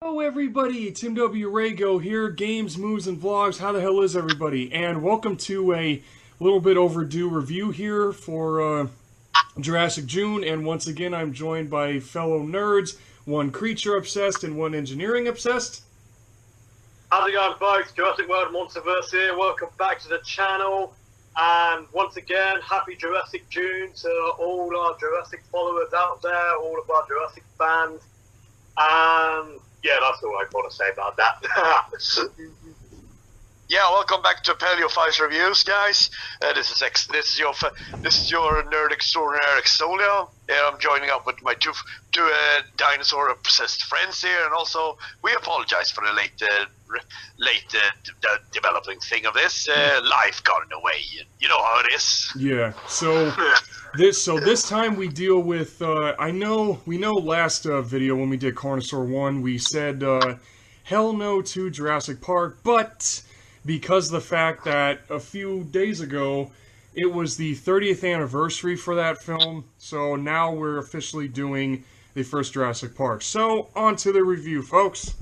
Hello everybody, Tim W. Rago here, Games, Moves, and Vlogs. How the hell is everybody? And welcome to a little bit overdue review here for Jurassic June. And once again, I'm joined by fellow nerds, one creature obsessed and one engineering obsessed. How's it going, folks? Jurassic World Monsterverse here. Welcome back to the channel. And once again, happy Jurassic June to all our Jurassic followers out there, all of our Jurassic fans. And yeah, that's all I want to say about that. Yeah, welcome back to Paleo 5's reviews, guys. This is your nerd extraordinaire Exolia. I'm joining up with my two dinosaur obsessed friends here, and also we apologize for the late developing thing of this. Life got in the way. You know how it is. Yeah. So this time we deal with. We know last video when we did Carnosaur 1, we said hell no to Jurassic Park, but because of the fact that a few days ago it was the 30th anniversary for that film, so now we're officially doing the first Jurassic Park. So, on to the review, folks.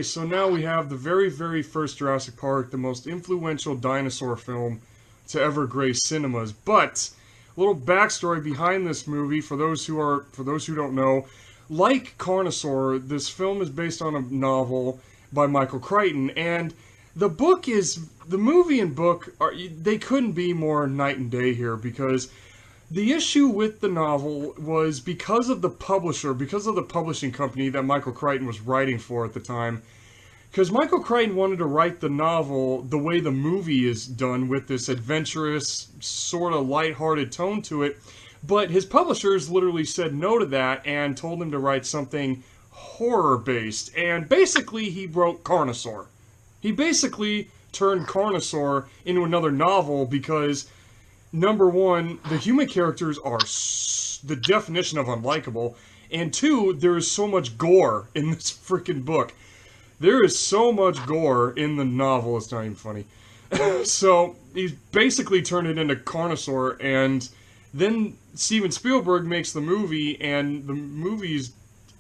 So now we have the very, very first Jurassic Park, the most influential dinosaur film to ever grace cinemas. But a little backstory behind this movie for those who don't know, like Carnosaur, this film is based on a novel by Michael Crichton, and the movie and book they couldn't be more night and day here, because the issue with the novel was because of the publishing company that Michael Crichton was writing for at the time. Because Michael Crichton wanted to write the novel the way the movie is done, with this adventurous, sort of lighthearted tone to it. But his publishers literally said no to that and told him to write something horror-based. And basically, he wrote Carnosaur. He basically turned Carnosaur into another novel because, number one, the human characters are the definition of unlikable, and two, there is so much gore in this freaking book. There is so much gore in the novel, it's not even funny. So, he's basically turned it into Carnosaur, and then Steven Spielberg makes the movie, and the movie's...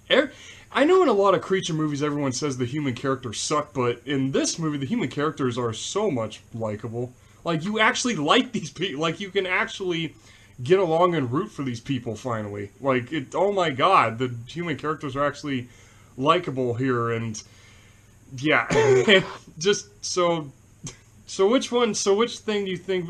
I know in a lot of creature movies everyone says the human characters suck, but in this movie the human characters are so much likable. Like, you actually like these people. Like, you can actually get along and root for these people, finally. Like, oh my god, the human characters are actually likable here, and... yeah. Just, so which thing do you think...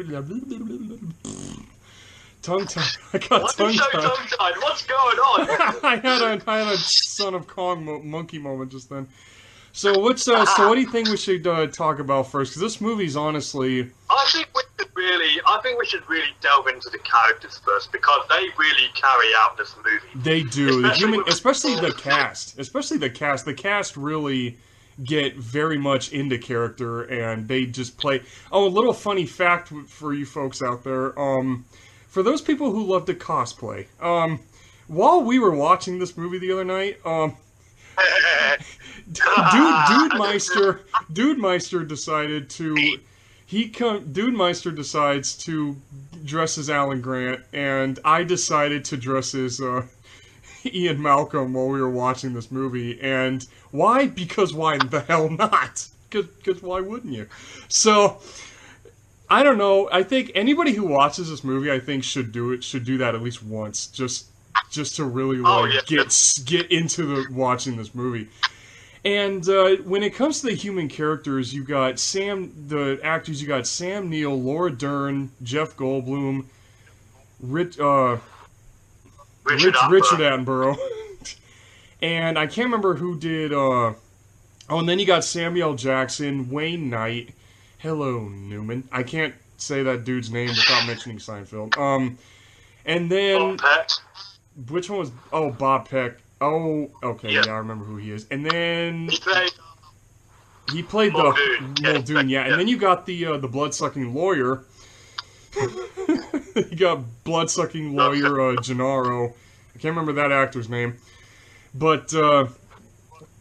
Tongue-tied. I got tongue-tied. What's going on? I had a Son of Kong monkey moment just then. So what do you think we should talk about first? Because this movie's honestly... I think we should really delve into the characters first, because they really carry out this movie. They do. Especially the cast. The cast really get very much into character, and they just play... Oh, a little funny fact for you folks out there. For those people who love to cosplay, while we were watching this movie the other night, Dude Meister decided to... Dude Meister decides to dress as Alan Grant, and I decided to dress as Ian Malcolm while we were watching this movie, and why? Because why the hell not? Because why wouldn't you? So, I don't know. I think anybody who watches this movie, I think, should do that at least once, just to really get into watching this movie. And when it comes to the human characters, you got the actors. You got Sam Neill, Laura Dern, Jeff Goldblum, Richard Attenborough, and I can't remember who did. And then you got Samuel Jackson, Wayne Knight. Hello, Newman. I can't say that dude's name without mentioning Seinfeld. And then which one was? Oh, Bob Peck. Oh, okay, yeah, I remember who he is. And then he played Muldoon, yeah. And then you got the blood-sucking lawyer. You got blood-sucking lawyer Gennaro. I can't remember that actor's name. But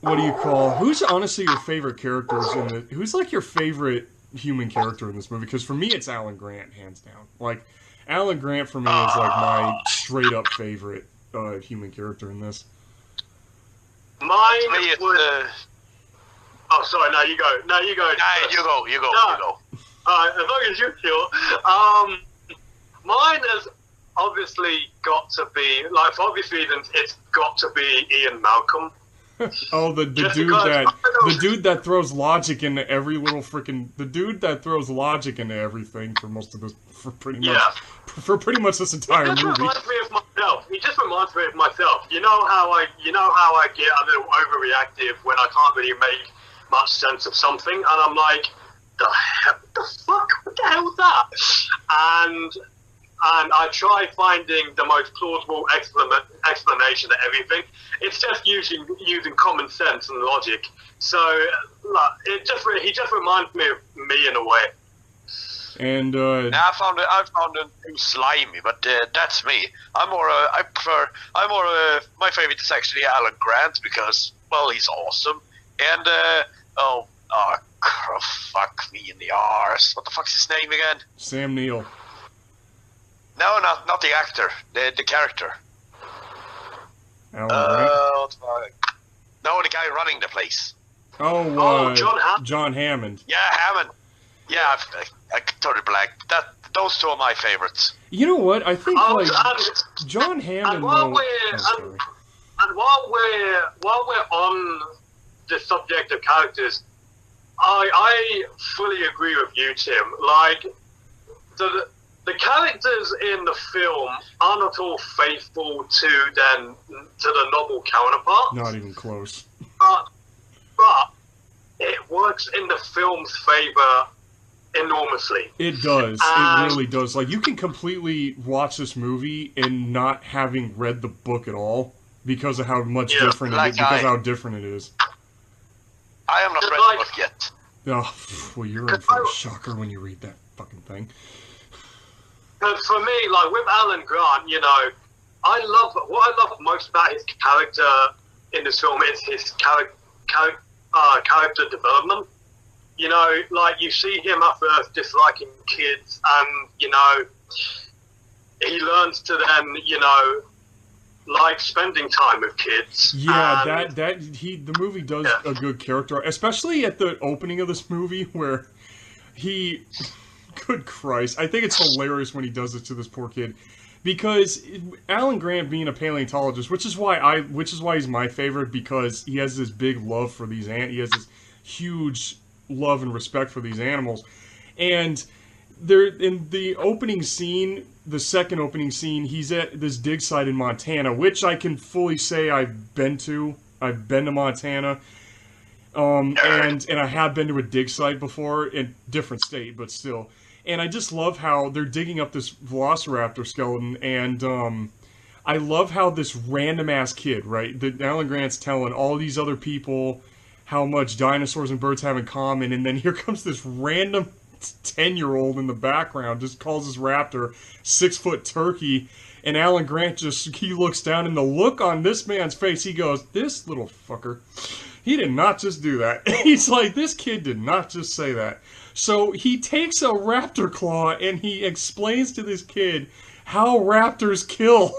what do you call? Who's honestly your favorite characters in the? Who's like your favorite human character in this movie? Because for me, it's Alan Grant, hands down. Like Alan Grant for me is like my straight-up favorite human character in this. Mine was... Oh, sorry, no, you go. No, you go. Nah, you go. Alright, as long as you're sure. Mine has obviously got to be, like, for obvious reasons, it's got to be Ian Malcolm. Oh, the dude that throws logic into every little freaking... The dude that throws logic into everything for most of this... For pretty much this entire movie. He just reminds me of myself. You know how I get a little overreactive when I can't really make much sense of something, and I'm like, the fuck? What the hell was that? And I try finding the most plausible explanation to everything. It's just using common sense and logic. So he just reminds me of me in a way. And I found it too slimy, but that's me. My favorite is actually Alan Grant because, well, he's awesome. And fuck me in the arse. What the fuck's his name again? Sam Neill. No, not the actor. The character. Alan Grant? No, the guy running the place. John Hammond. Yeah, Hammond. Yeah, I totally blank. Those two are my favorites. You know what? I think John Hammond. And while we're on the subject of characters, I fully agree with you, Tim. Like the characters in the film are not all faithful to the novel counterparts. Not even close. But it works in the film's favor enormously. It does. It really does. Like, you can completely watch this movie and not having read the book at all because of how much different it is. Because how different it is. I have not read the book yet. Oh, well, you're in for a shocker when you read that fucking thing. Because for me, like with Alan Grant, what I love most about his character in this film is his character development. You know, like you see him at first disliking kids, and he learns to then, like spending time with kids. Yeah, the movie does a good character, especially at the opening of this movie where he, good Christ, I think it's hilarious when he does it to this poor kid, because Alan Grant being a paleontologist, which is why he's my favorite, because he has this big love for he has this huge love and respect for these animals, and there in the opening scene, the second opening scene, he's at this dig site in Montana, which I can fully say I've been to Montana, and I have been to a dig site before in different state, but still, and I just love how they're digging up this velociraptor skeleton, and I love how this random ass kid, right, that Alan Grant's telling all these other people how much dinosaurs and birds have in common, and then here comes this random 10-year-old in the background, just calls this raptor 6-foot turkey, and Alan Grant he looks down, and the look on this man's face, he goes, this little fucker, he did not just do that. He's like, this kid did not just say that. So he takes a raptor claw, and he explains to this kid how raptors kill.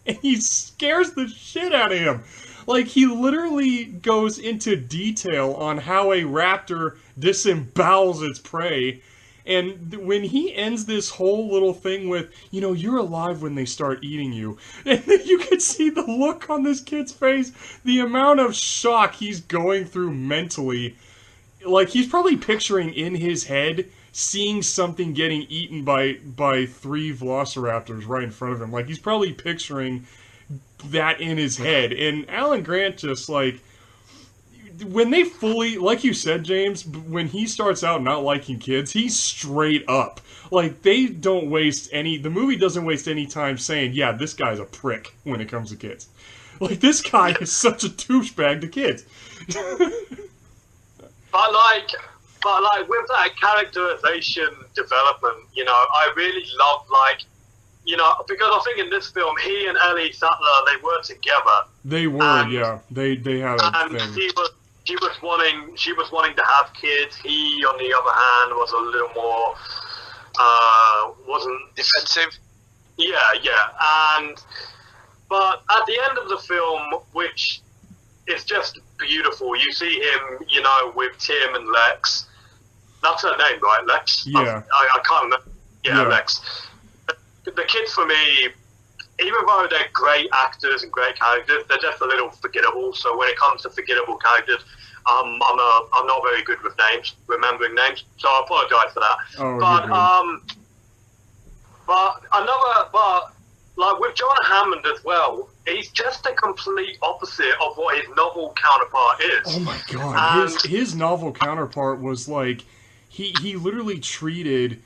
and he scares the shit out of him. Like, he literally goes into detail on how a raptor disembowels its prey. And when he ends this whole little thing with, you're alive when they start eating you. And then you can see the look on this kid's face, the amount of shock he's going through mentally. Like, he's probably picturing in his head seeing something getting eaten by 3 velociraptors right in front of him. Like, he's probably picturing that in his head. And Alan Grant just, like, when they fully, like you said, James, when he starts out not liking kids, he's straight up. Like, they don't waste the movie doesn't waste any time saying, yeah, this guy's a prick when it comes to kids. Like, this guy is such a douchebag to kids. But with that characterization development, I really love, because I think in this film, he and Ellie Sattler, they were together. They were, yeah. They had a thing. And she was wanting to have kids. He, on the other hand, was a little more, wasn't defensive. Yeah. But at the end of the film, which is just beautiful, you see him, with Tim and Lex. That's her name, right, Lex? Yeah. I can't remember. Yeah, Yeah. Lex. The kids, for me, even though they're great actors and great characters, they're just a little forgettable. So when it comes to forgettable characters, I'm not very good with names, remembering names. So I apologize for that. Oh, but like with John Hammond as well, he's just a complete opposite of what his novel counterpart is. Oh my god, his novel counterpart was like, he literally treated,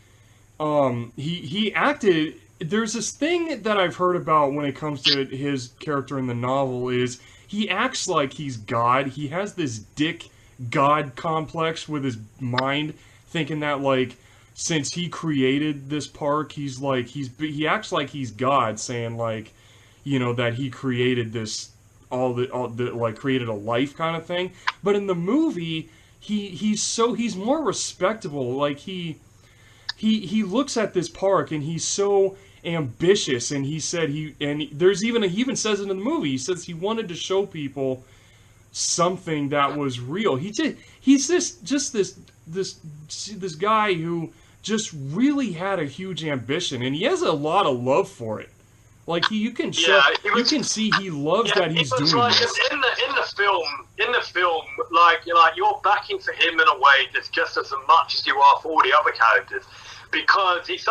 he acted. There's this thing that I've heard about when it comes to his character in the novel is he acts like he's God. He has this dick God complex with his mind, thinking that, like, since he created this park, he acts like he's God, saying, like, that he created this, created a life kind of thing. But in the movie, he's more respectable. Like, he looks at this park and he's so ambitious, and he said he even says it in the movie. He says he wanted to show people something that was real. He's this guy who just really had a huge ambition, and he has a lot of love for it. Like, you can see he loves that he's doing this. In the film, like you're backing for him in a way that's just as much as you are for all the other characters, because he's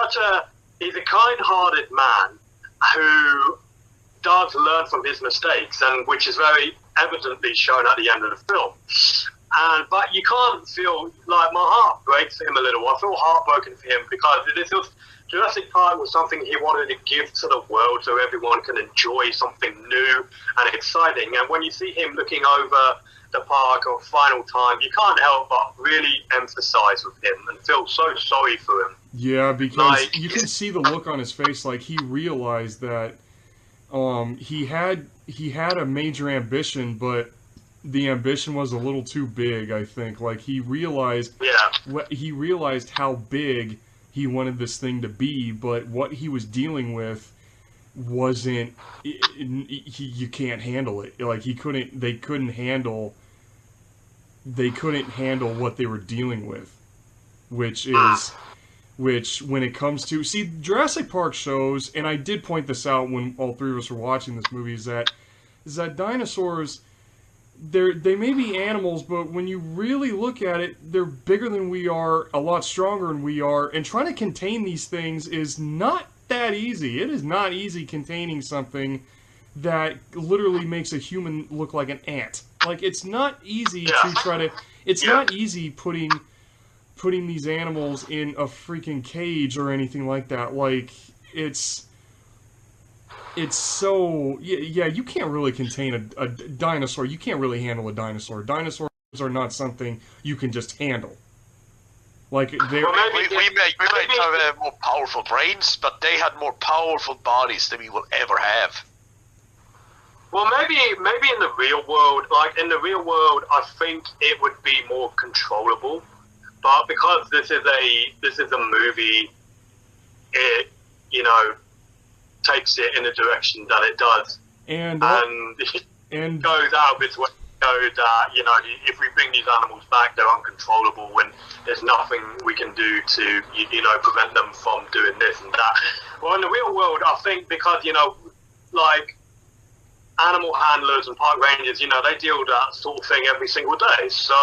a kind-hearted man who does learn from his mistakes, and which is very evidently shown at the end of the film. But you can't feel, like, my heart breaks for him a little. I feel heartbroken for him because Jurassic Park was something he wanted to give to the world so everyone can enjoy something new and exciting. And when you see him looking over the park a final time, you can't help but really emphasize with him and feel so sorry for him. Yeah, because you can see the look on his face, like he realized that he had a major ambition, but the ambition was a little too big, I think. Like, he realized how big he wanted this thing to be, but what he was dealing with wasn't, you can't handle it. Like, they couldn't handle what they were dealing with, which when it comes to, see, Jurassic Park shows, and I did point this out when all three of us were watching this movie, is that dinosaurs, they may be animals, but when you really look at it, they're bigger than we are, a lot stronger than we are, and trying to contain these things is not that easy. It is not easy containing something that literally makes a human look like an ant. Like, it's not easy to try to... It's not easy putting these animals in a freaking cage or anything like that. Like, it's so... Yeah, you can't really contain a dinosaur. You can't really handle a dinosaur. Dinosaurs are not something you can just handle. Like, we might have more powerful brains, but they had more powerful bodies than we will ever have. Well, maybe in the real world, I think it would be more controllable. But because this is a movie, takes it in the direction that it does, and goes out of its way to go that, you know, if we bring these animals back, they're uncontrollable, and there's nothing we can do to, you know, prevent them from doing this and that. Well, in the real world, I think because, you know, like, animal handlers and park rangers, you know, they deal with that sort of thing every single day. So,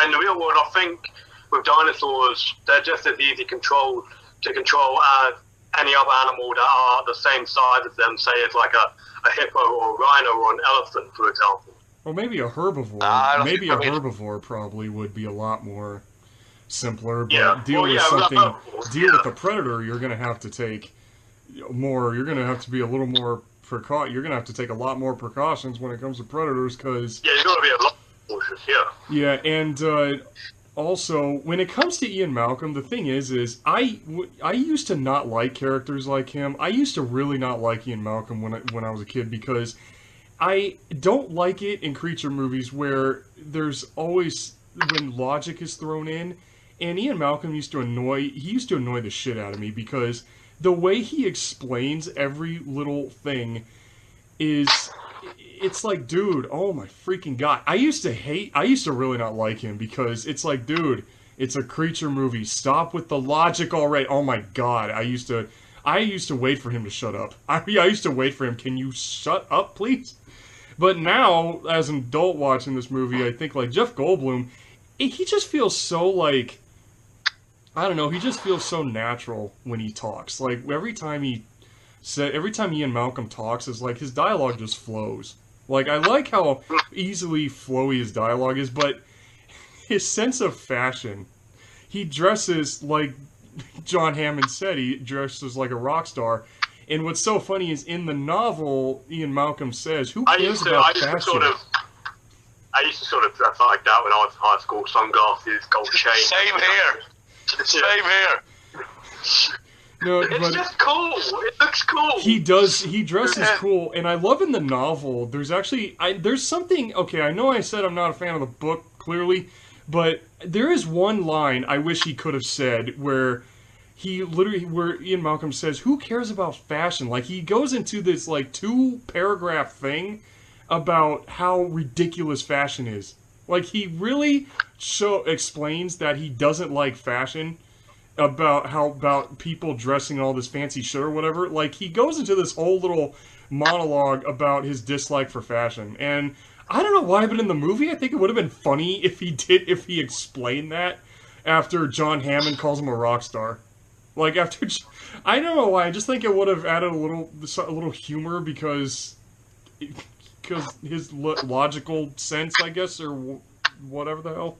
in the real world, I think with dinosaurs, they're just as easy to control as any other animal that are the same size as them, say it's like a hippo or a rhino or an elephant, for example. Well, maybe a herbivore. Maybe a herbivore probably would be a lot more simpler. But deal with the predator, you're going to have to take more. You're going to have to be a little more You're going to have to take a lot more precautions when it comes to predators, because you're going to be a lot more cautious. Yeah, and also when it comes to Ian Malcolm, the thing is I used to not like characters like him. I used to really not like Ian Malcolm when I was a kid, because I don't like it in creature movies where there's always when logic is thrown in. And Ian Malcolm used to annoy the shit out of me, because the way he explains every little thing it's like, dude, oh my freaking god. I used to really not like him, because it's like, dude, it's a creature movie. Stop with the logic already. Oh my god. I used to wait for him to shut up. I used to wait for him. Can you shut up, please? But now, as an adult watching this movie, I think, like, Jeff Goldblum, he just feels so, like, I don't know, he just feels so natural when he talks. Like, every time Ian Malcolm talks, it's like his dialogue just flows. Like, I like how easily flowy his dialogue is, but his sense of fashion, he dresses like John Hammond said, he dresses like a rock star. And what's so funny is, in the novel, Ian Malcolm says, who cares about fashion? I used to sort of dress like that when I was in high school. Sunglasses, gold chain. Same here. No, it's just cool. It looks cool. He does. He dresses cool, and I love in the novel. There's actually there's something. Okay, I know I said I'm not a fan of the book, clearly, but there is one line I wish he could have said where Ian Malcolm says, "Who cares about fashion?" Like, he goes into this like 2-paragraph thing about how ridiculous fashion is. Like, he really explains that he doesn't like fashion, about people dressing all this fancy shit or whatever. Like, he goes into this whole little monologue about his dislike for fashion. And I don't know why, but in the movie, I think it would have been funny if he explained that after John Hammond calls him a rock star. Like, I don't know why, I just think it would have added a little humor, because his logical sense, I guess, or whatever the hell.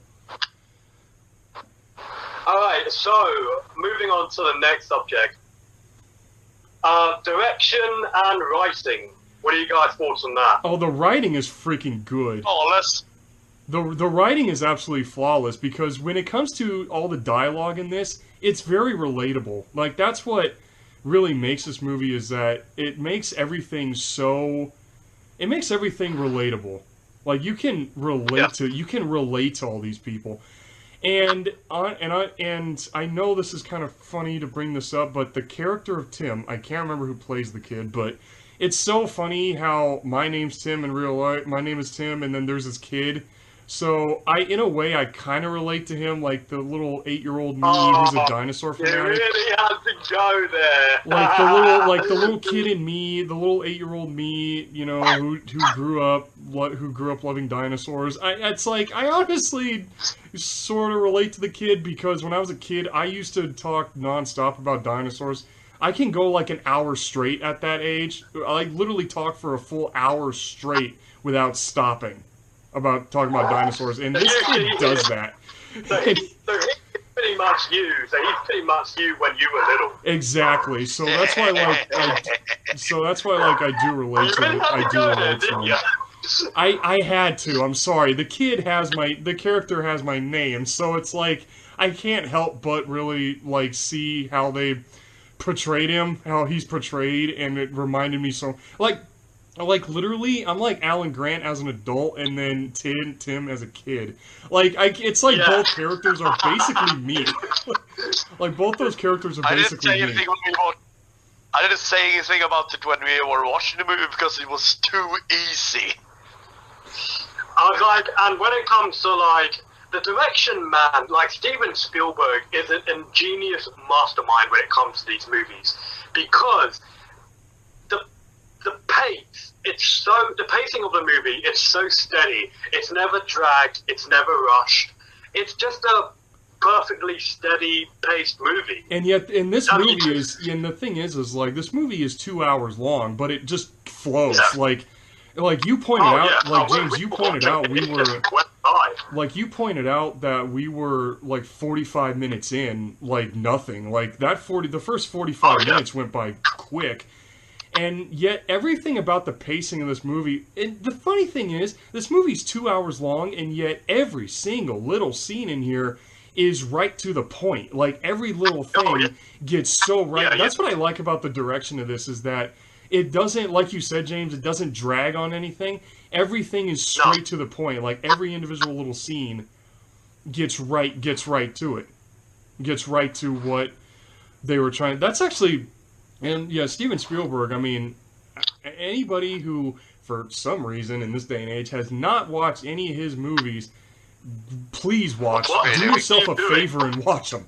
Alright, so, moving on to the next subject. Direction and writing. What are you guys' thoughts on that? Oh, the writing is freaking good. Flawless. The writing is absolutely flawless, because when it comes to all the dialogue in this, it's very relatable. Like, that's what really makes this movie, is that it makes everything relatable. Like, you can relate to all these people. And I know this is kind of funny to bring this up, but the character of Tim, I can't remember who plays the kid, but it's so funny how my name's Tim in real life, my name is Tim, and then there's this kid. So, in a way, I kind of relate to him, like the little 8-year-old me who's a dinosaur fanatic. You really have to go there. Like the little kid in me, the little 8-year-old me, you know, who grew up loving dinosaurs. I honestly sort of relate to the kid, because when I was a kid, I used to talk nonstop about dinosaurs. I can go like an hour straight at that age. I literally talk for a full hour straight without stopping about talking about dinosaurs, and this kid does that. So he's pretty much you. So he's pretty much you when you were little. Exactly. So that's why, I do relate to him. I had to. I'm sorry. The character has my name, so it's like I can't help but really like see how they portrayed him, how he's portrayed, and it reminded me so like literally, I'm like Alan Grant as an adult, and then Tim as a kid. It's like both characters are basically me. Like both those characters are basically me. I I didn't say anything about it when we were watching the movie because it was too easy. I was like, and when it comes to like the direction, man, like Steven Spielberg is an ingenious mastermind when it comes to these movies, because the pace, the pacing of the movie, it's so steady. It's never dragged. It's never rushed. It's just a perfectly steady paced movie. And yet, in this movie and the thing is like, this movie is 2 hours long, but it just flows. Yeah. Like you pointed out, yeah. like James, you pointed out, we were, by. like you pointed out that we were like 45 minutes in, like nothing. Like the first 45 minutes went by quick. And yet, everything about the pacing of this movie, and the funny thing is, this movie's 2 hours long, and yet every single little scene in here is right to the point. Like, every little thing gets so right. That's what I like about the direction of this, is that it doesn't, like you said, James, it doesn't drag on anything. Everything is straight to the point. Like, every individual little scene gets right to it. Gets right to what they were trying. That's actually... And yeah, Steven Spielberg, I mean, anybody who, for some reason, in this day and age, has not watched any of his movies, please watch. Do yourself a favor and watch them.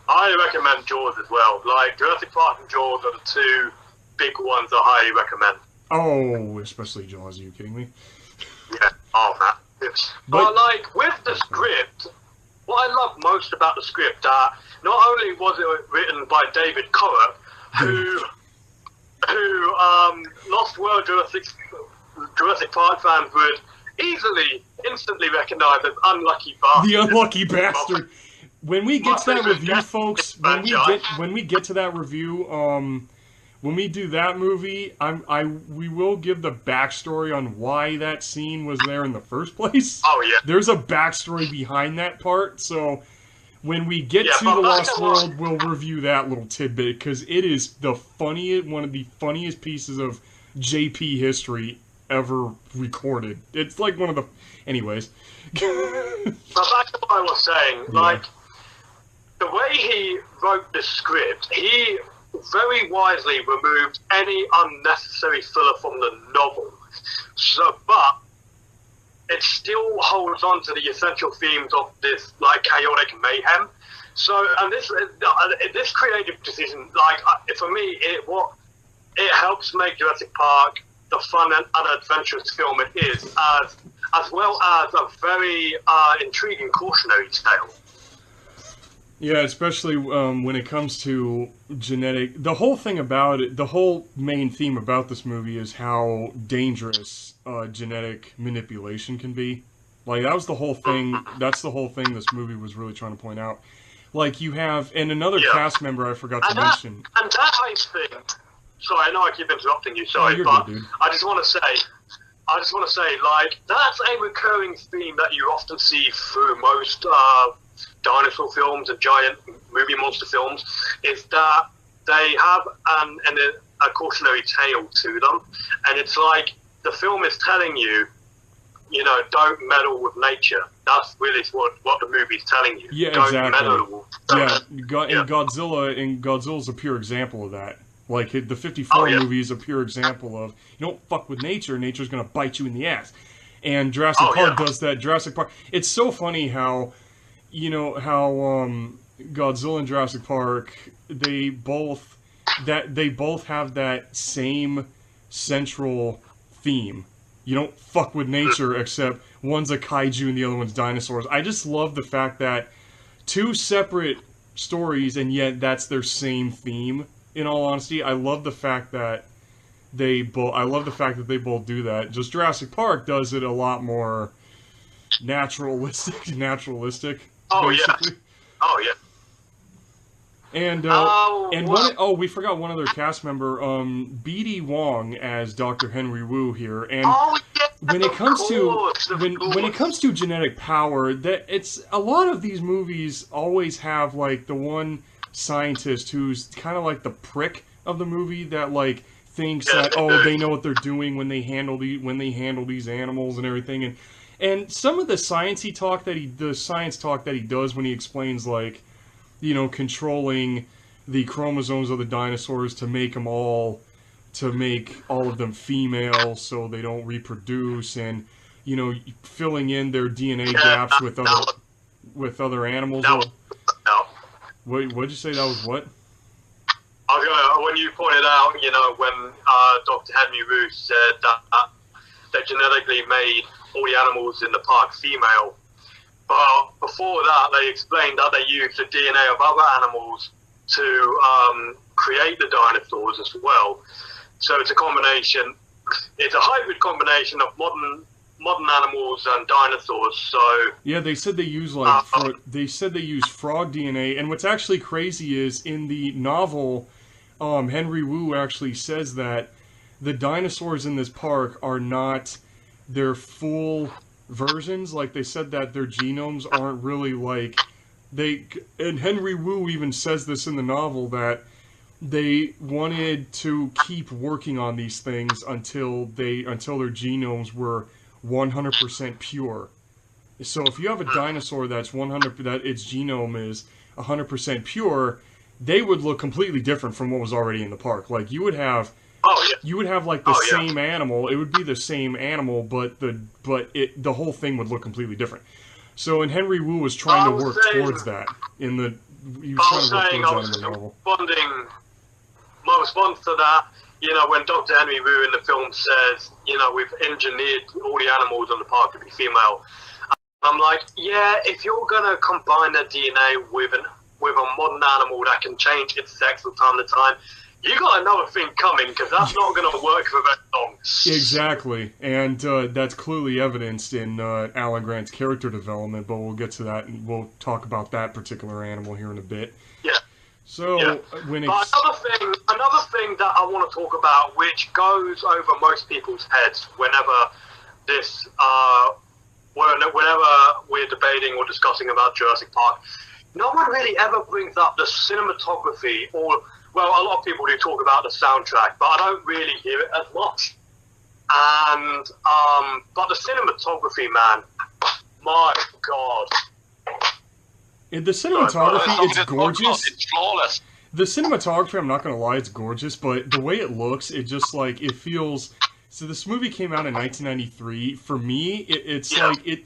I recommend Jaws as well. Like, Jurassic Park and Jaws are the two big ones I highly recommend. Oh, especially Jaws, are you kidding me? Yeah, oh man. But like, with the script, what I love most about the script, not only was it written by David Koepp, who Lost World Jurassic Park fans would instantly recognize as Unlucky Bastard. The Unlucky Bastard. When we get to that review, folks, when we get to that review, when we do that movie, we will give the backstory on why that scene was there in the first place. Oh yeah. There's a backstory behind that part, so when we get to The Lost World, we'll review that little tidbit, because it is one of the funniest pieces of JP history ever recorded. It's like one of the... Anyways. But back to what I was saying, like, the way he wrote the script, he very wisely removed any unnecessary filler from the novel. But it still holds on to the essential themes of this, like, chaotic mayhem. So, and this creative decision, like, for me, it helps make Jurassic Park the fun and adventurous film it is, as well as a very intriguing cautionary tale. Yeah, especially when it comes to genetic... The whole thing about it, the whole main theme about this movie is how dangerous genetic manipulation can be. Like, that was the whole thing, that's the whole thing this movie was really trying to point out. Like, you have... And another cast member I forgot to mention... And that I think... Sorry, I know I keep interrupting you, sorry, but good, I just want to say, like, that's a recurring theme that you often see through most dinosaur films and giant movie monster films, is that they have a cautionary tale to them, and it's like the film is telling you, you know, don't meddle with nature. That's really what the movie's telling you. Yeah, don't exactly. Meddle. And Godzilla's a pure example of that. Like, the 54 movie is a pure example of, you don't fuck with nature, nature's gonna bite you in the ass. And Jurassic Park does that. Jurassic Park... It's so funny how, you know, how Godzilla and Jurassic Park, they both have that same central theme. You don't fuck with nature, except one's a kaiju and the other one's dinosaurs. I just love the fact that two separate stories, and yet that's their same theme. In all honesty, I love the fact that they both do that. Just Jurassic Park does it a lot more naturalistic. Oh basically. yeah. Oh yeah. And we forgot one other cast member, B.D. Wong as Dr. Henry Wu here. And when it comes to genetic power, that it's a lot of these movies always have like the one scientist who's kind of like the prick of the movie that like thinks that they know what they're doing when they handle these animals and everything, and some of the science talk that he does when he explains, like, you know, controlling the chromosomes of the dinosaurs to make all of them female so they don't reproduce, and filling in their DNA gaps with other animals. No. What'd you say? That was what? When you pointed out, when Dr. Henry Wu said that they genetically made all the animals in the park female, but before that they explained that they used the DNA of other animals to create the dinosaurs as well. So it's a combination. It's a hybrid combination of modern animals and dinosaurs. So yeah, they said they use frog DNA, and what's actually crazy is in the novel, Henry Wu actually says that the dinosaurs in this park are not their full versions. Like, they said that their genomes aren't really and Henry Wu even says this in the novel, that they wanted to keep working on these things until their genomes were 100% pure. So if you have a dinosaur that its genome is 100% pure, they would look completely different from what was already in the park. Like, you would have the same animal. It would be the same animal, but the whole thing would look completely different. So, and Henry Wu was trying to work towards that in the novel. My response to that, when Dr. Henry Wu in the film says, we've engineered all the animals in the park to be female, I'm like, yeah, if you're gonna combine the DNA with a modern animal that can change its sex from time to time, you got another thing coming, because that's not going to work for very long. Exactly, and that's clearly evidenced in Alan Grant's character development, but we'll get to that, and we'll talk about that particular animal here in a bit. Yeah. So, but another thing that I want to talk about, which goes over most people's heads whenever we're debating or discussing about Jurassic Park, no one really ever brings up the cinematography, or, well, a lot of people do talk about the soundtrack, but I don't really hear it as much. And, but the cinematography, man, my God. The cinematography, it's gorgeous. It's flawless. The cinematography, I'm not going to lie, it's gorgeous, but the way it looks, it just, it feels... So this movie came out in 1993. For me, it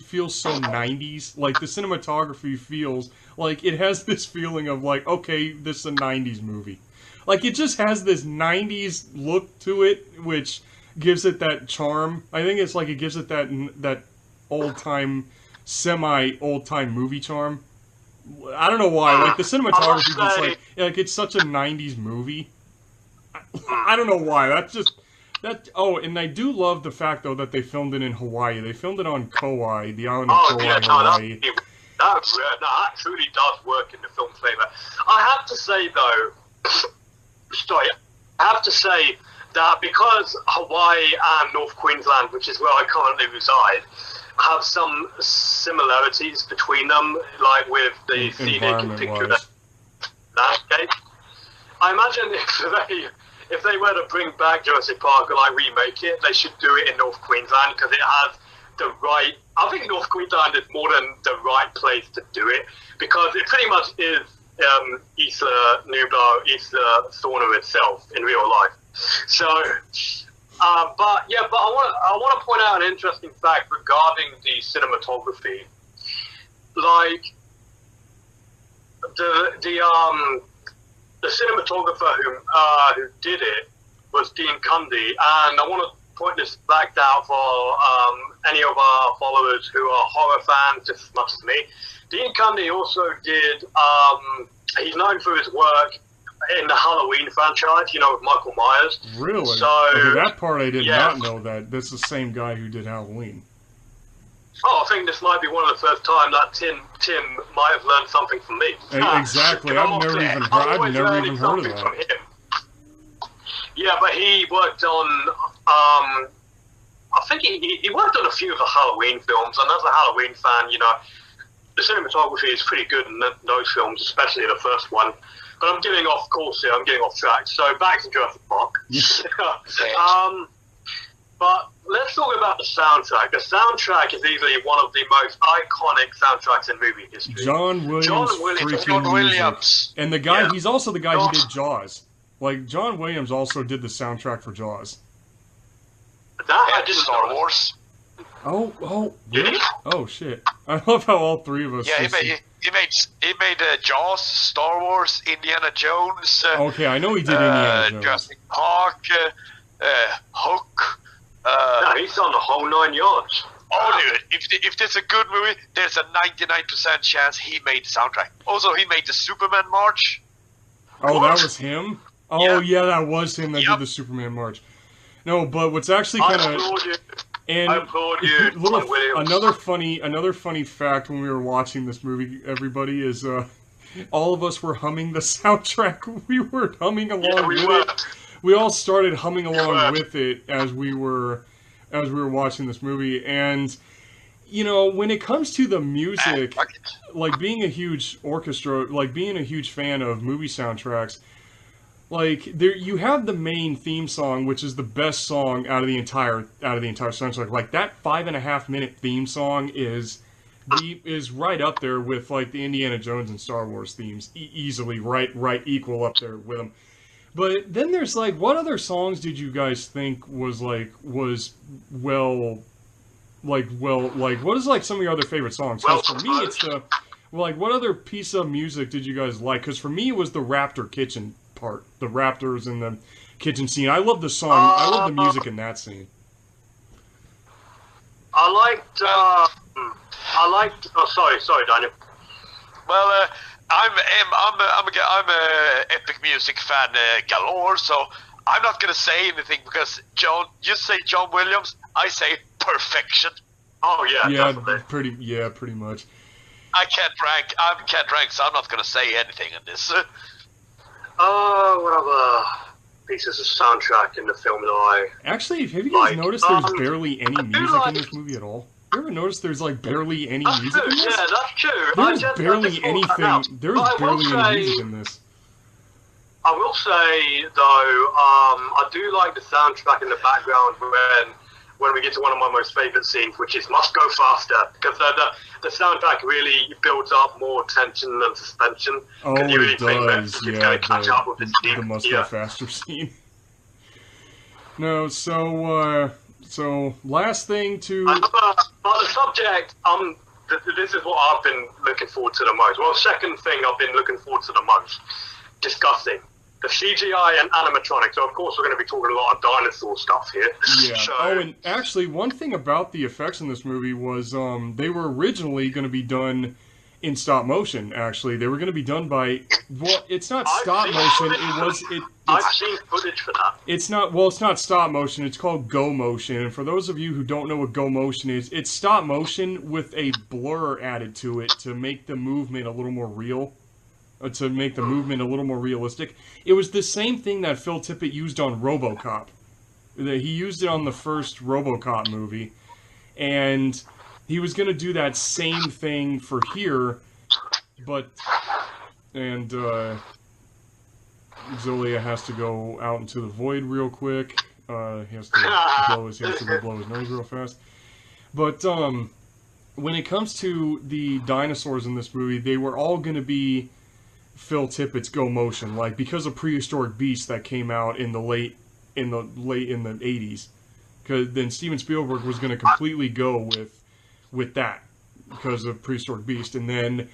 feels so 90s. Like, the cinematography feels like it has this feeling of, okay, this is a 90s movie. Like, it just has this 90s look to it, which gives it that charm. I think it's it gives it that old-time, semi-old-time movie charm. I don't know why. The cinematography, just it's such a 90s movie. I don't know why. And I do love the fact, though, that they filmed it in Hawaii. They filmed it on Kauai, the island of Kauai, Hawaii. That truly does work in the film flavor. I have to say, though, that because Hawaii and North Queensland, which is where I currently reside, have some similarities between them, with the scenic and picturesque landscape. I imagine if they were to bring back Jurassic Park and remake it, they should do it in North Queensland, because it has the right... I think North Queensland is more than the right place to do it, because it pretty much is Isla Nublar, Isla Sorna itself in real life. So, but I want to point out an interesting fact regarding the cinematography. The cinematographer who did it was Dean Cundy, and I want to point this fact out for any of our followers who are horror fans just as much as me. Dean Cundy also did, he's known for his work in the Halloween franchise, with Michael Myers. Really? So, that part I did not know that. That's the same guy who did Halloween. Oh, I think this might be one of the first time that Tim might have learned something from me. Exactly. I've never even heard of that. Yeah, but he worked on, I think he worked on a few of the Halloween films, and as a Halloween fan, the cinematography is pretty good in those films, especially the first one. But I'm getting off course here, I'm getting off track. So back to Jurassic Park. But let's talk about the soundtrack. The soundtrack is easily one of the most iconic soundtracks in movie history. John Williams. John Williams. And the guy, he's also the guy who did Jaws. Like, John Williams also did the soundtrack for Jaws. That I didn't Star know. Wars. Oh, really? Oh, shit. I love how all three of us... Yeah, he made Jaws, Star Wars, Indiana Jones. Okay, I know he did Indiana Jones. Jurassic Park, Hook. No, he's done the whole 9 yards. Oh, dude, if there's a good movie, there's a 99% chance he made the soundtrack. Also, he made the Superman March. Oh, that was him? Oh, yeah, that was him that Yep. did the Superman March. No, but what's actually I kind of... applaud you. And I applaud you, John Williams. another funny fact when we were watching this movie, everybody, is all of us were humming the soundtrack. We were humming along with it. We all started humming along with it as we were watching this movie. And you know, when it comes to the music, like being a huge fan of movie soundtracks, like there you have the main theme song, which is the best song out of the entire soundtrack. Like that 5.5 minute theme song is right up there with like the Indiana Jones and Star Wars themes, easily right equal up there with them. But then there's like, what other songs did you guys think what is like some of your other favorite songs? 'Cause for me, it's what other piece of music did you guys like? Because for me, it was the Raptor kitchen part, the Raptors in the kitchen scene. I love the song. I love the music in that scene. I liked. Oh, sorry, Daniel. Well, I'm a epic music fan galore, so I'm not gonna say anything because you say John Williams, I say perfection. Oh yeah, definitely. pretty much. I can't rank, so I'm not gonna say anything in this. What other pieces of soundtrack in the film that I... Actually, have you guys noticed there's barely any music in this movie at all? You ever notice there's like barely any music in this? Yeah, that's true. There's barely anything. There's barely any music in this. I will say though, I do like the soundtrack in the background when we get to one of my most favourite scenes, which is "Must Go Faster," because the soundtrack really builds up more tension and suspension. Oh, you really it think that does. it's Yeah, going to catch up with the Must Go Faster scene. No, so last thing to... On the subject, this is what I've been looking forward to the most. Well, second thing I've been looking forward to the most, discussing the CGI and animatronics. So, of course, we're going to be talking a lot of dinosaur stuff here. Yeah. So, and actually, one thing about the effects in this movie was they were originally going to be done in stop motion. Actually, they were going to be done by... Well, it's not stop motion. I've seen footage for that. It's not stop motion. It's called go motion. And for those of you who don't know what go motion is, it's stop motion with a blur added to it to make the movement a little more real. To make the movement a little more realistic. It was the same thing that Phil Tippett used on RoboCop. He used it on the first RoboCop movie. And he was going to do that same thing for here. But... And, Zolia has to go out into the void real quick. He has to blow his nose real fast. But when it comes to the dinosaurs in this movie, they were all going to be Phil Tippett's go motion, like because of Prehistoric Beasts that came out in the late in the 80s. Because then Steven Spielberg was going to completely go with that because of Prehistoric Beast, and then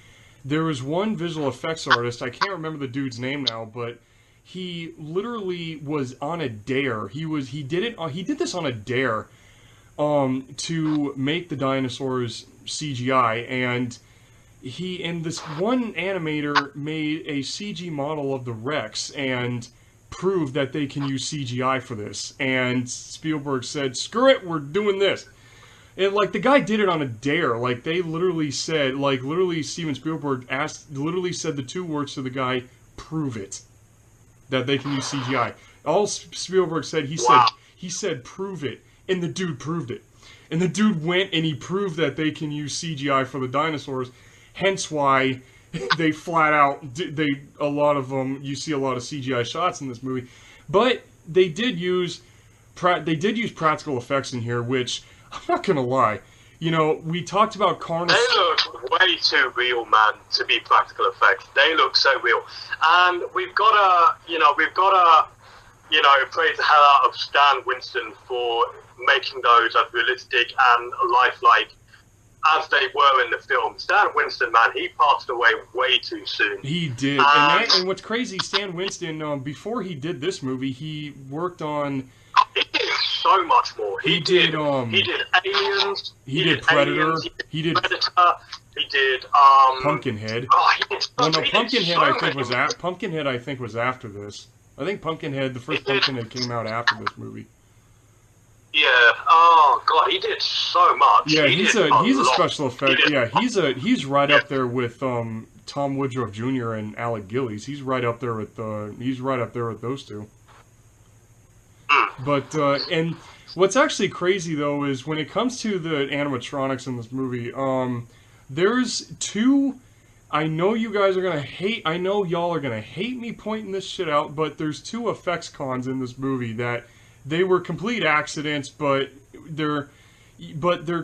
there was one visual effects artist, I can't remember the dude's name now, but he literally was on a dare. He did this on a dare to make the dinosaurs CGI, and this one animator made a CG model of the Rex and proved that they can use CGI for this. And Spielberg said, "Screw it, we're doing this." And, like, the guy did it on a dare. Like, they literally said, Steven Spielberg said the two words to the guy, "Prove it." That they can use CGI. All Spielberg said, he said, "Prove it." And the dude proved it. And the dude went and he proved that they can use CGI for the dinosaurs. Hence why they flat out, you see a lot of CGI shots in this movie. But they did use they did use practical effects in here, which I'm not gonna lie. You know, we talked about Carnage. They look way too real, man, to be practical effects. They look so real, and we've got to praise the hell out of Stan Winston for making those as realistic and lifelike as they were in the film. Stan Winston, man, he passed away way too soon. He did. And what's crazy, Stan Winston, before he did this movie, he worked on... He did so much more. He did Aliens. He did Predator. Aliens, he did Predator. He did Pumpkinhead. Oh, he did well, no, Pumpkinhead I think was after this. I think Pumpkinhead, the first Pumpkinhead came out after this movie. Yeah. Oh God, he did so much. Yeah, he's a special effect. Yeah, he's right up there with Tom Woodruff Jr. and Alec Gillies. He's right up there with those two. But and what's actually crazy though is when it comes to the animatronics in this movie, there's two. I know you guys are gonna hate. I know y'all are gonna hate me pointing this shit out, but there's two effects cons in this movie that they were complete accidents, but they're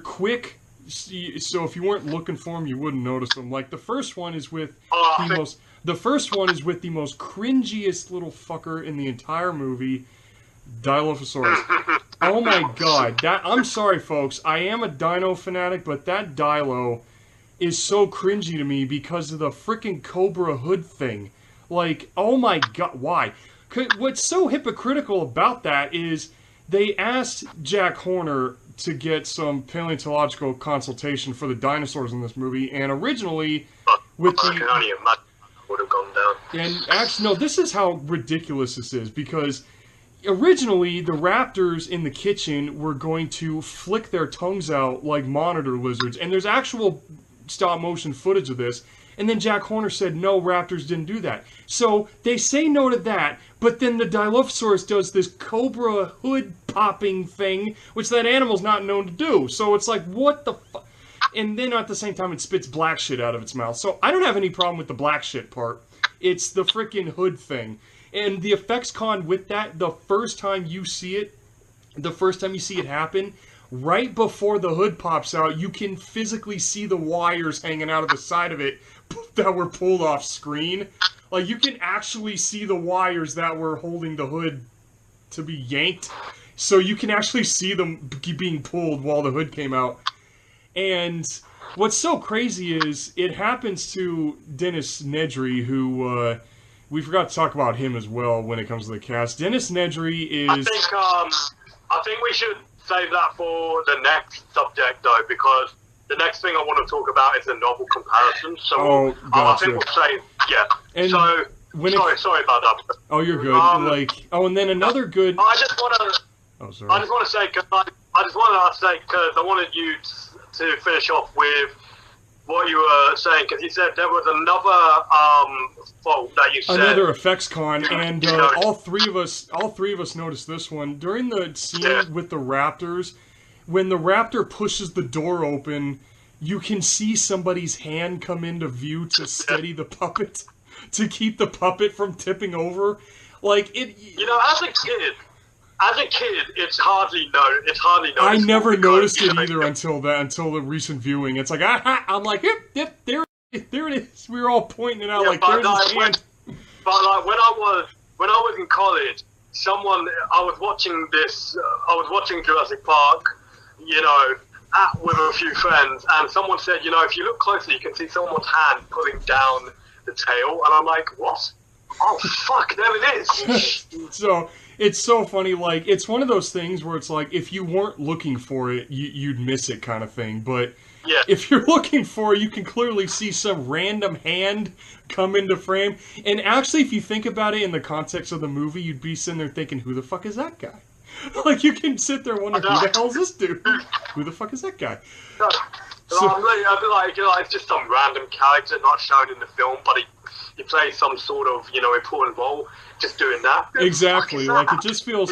quick. So if you weren't looking for them, you wouldn't notice them. Like the first one is with the most cringiest little fucker in the entire movie. Dilophosaurus. Oh my god. I'm sorry folks, I am a dino fanatic, but that Dilo is so cringy to me because of the freaking Cobra hood thing. Like, oh my god, why? What's so hypocritical about that is they asked Jack Horner to get some paleontological consultation for the dinosaurs in this movie, and originally with the... would have gone down. And actually, no, this is how ridiculous this is, because originally, the raptors in the kitchen were going to flick their tongues out like monitor lizards, and there's actual stop-motion footage of this, and then Jack Horner said, no, raptors didn't do that. So, they say no to that, but then the Dilophosaurus does this cobra hood-popping thing, which that animal's not known to do. So, it's like, what the fuck? And then at the same time, it spits black shit out of its mouth. So, I don't have any problem with the black shit part. It's the freaking hood thing. And the effects con with that, the first time you see it happen, right before the hood pops out, you can physically see the wires hanging out of the side of it that were pulled off screen. Like, you can actually see the wires that were holding the hood to be yanked. So you can actually see them being pulled while the hood came out. And what's so crazy is, it happens to Dennis Nedry, who... we forgot to talk about him as well when it comes to the cast. Dennis Nedry is... I think we should save that for the next subject, though, because the next thing I want to talk about is the novel comparison. So gotcha. I think we'll say, yeah. And so, sorry about that. Oh, you're good. And then another good... I just want to... Oh, sorry. I just want to say, because I wanted you to finish off with what you were saying, because you said there was another fault that you said. Another effects con, and all three of us noticed this one during the scene with the raptors. When the raptor pushes the door open, you can see somebody's hand come into view to steady the puppet, to keep the puppet from tipping over. Like it. You know, as a kid, it's hardly noticed. I never noticed it either until the recent viewing. It's like I'm like, yep, there it is. We were all pointing it out like there's his hand. But like when I was in college, I was watching Jurassic Park, you know, with a few friends, and someone said, you know, if you look closely, you can see someone's hand pulling down the tail, and I'm like, what? Oh fuck, there it is. So. It's so funny, like, it's one of those things where it's like, if you weren't looking for it, you'd miss it kind of thing, but if you're looking for it, you can clearly see some random hand come into frame, and actually, if you think about it in the context of the movie, you'd be sitting there thinking, who the fuck is that guy? Like, you can sit there wondering, who the hell is this dude? Who the fuck is that guy? I'd be like, you know, it's just some random character not shown in the film, but he plays some sort of, you know, important role. Just doing that. Exactly. Like it just feels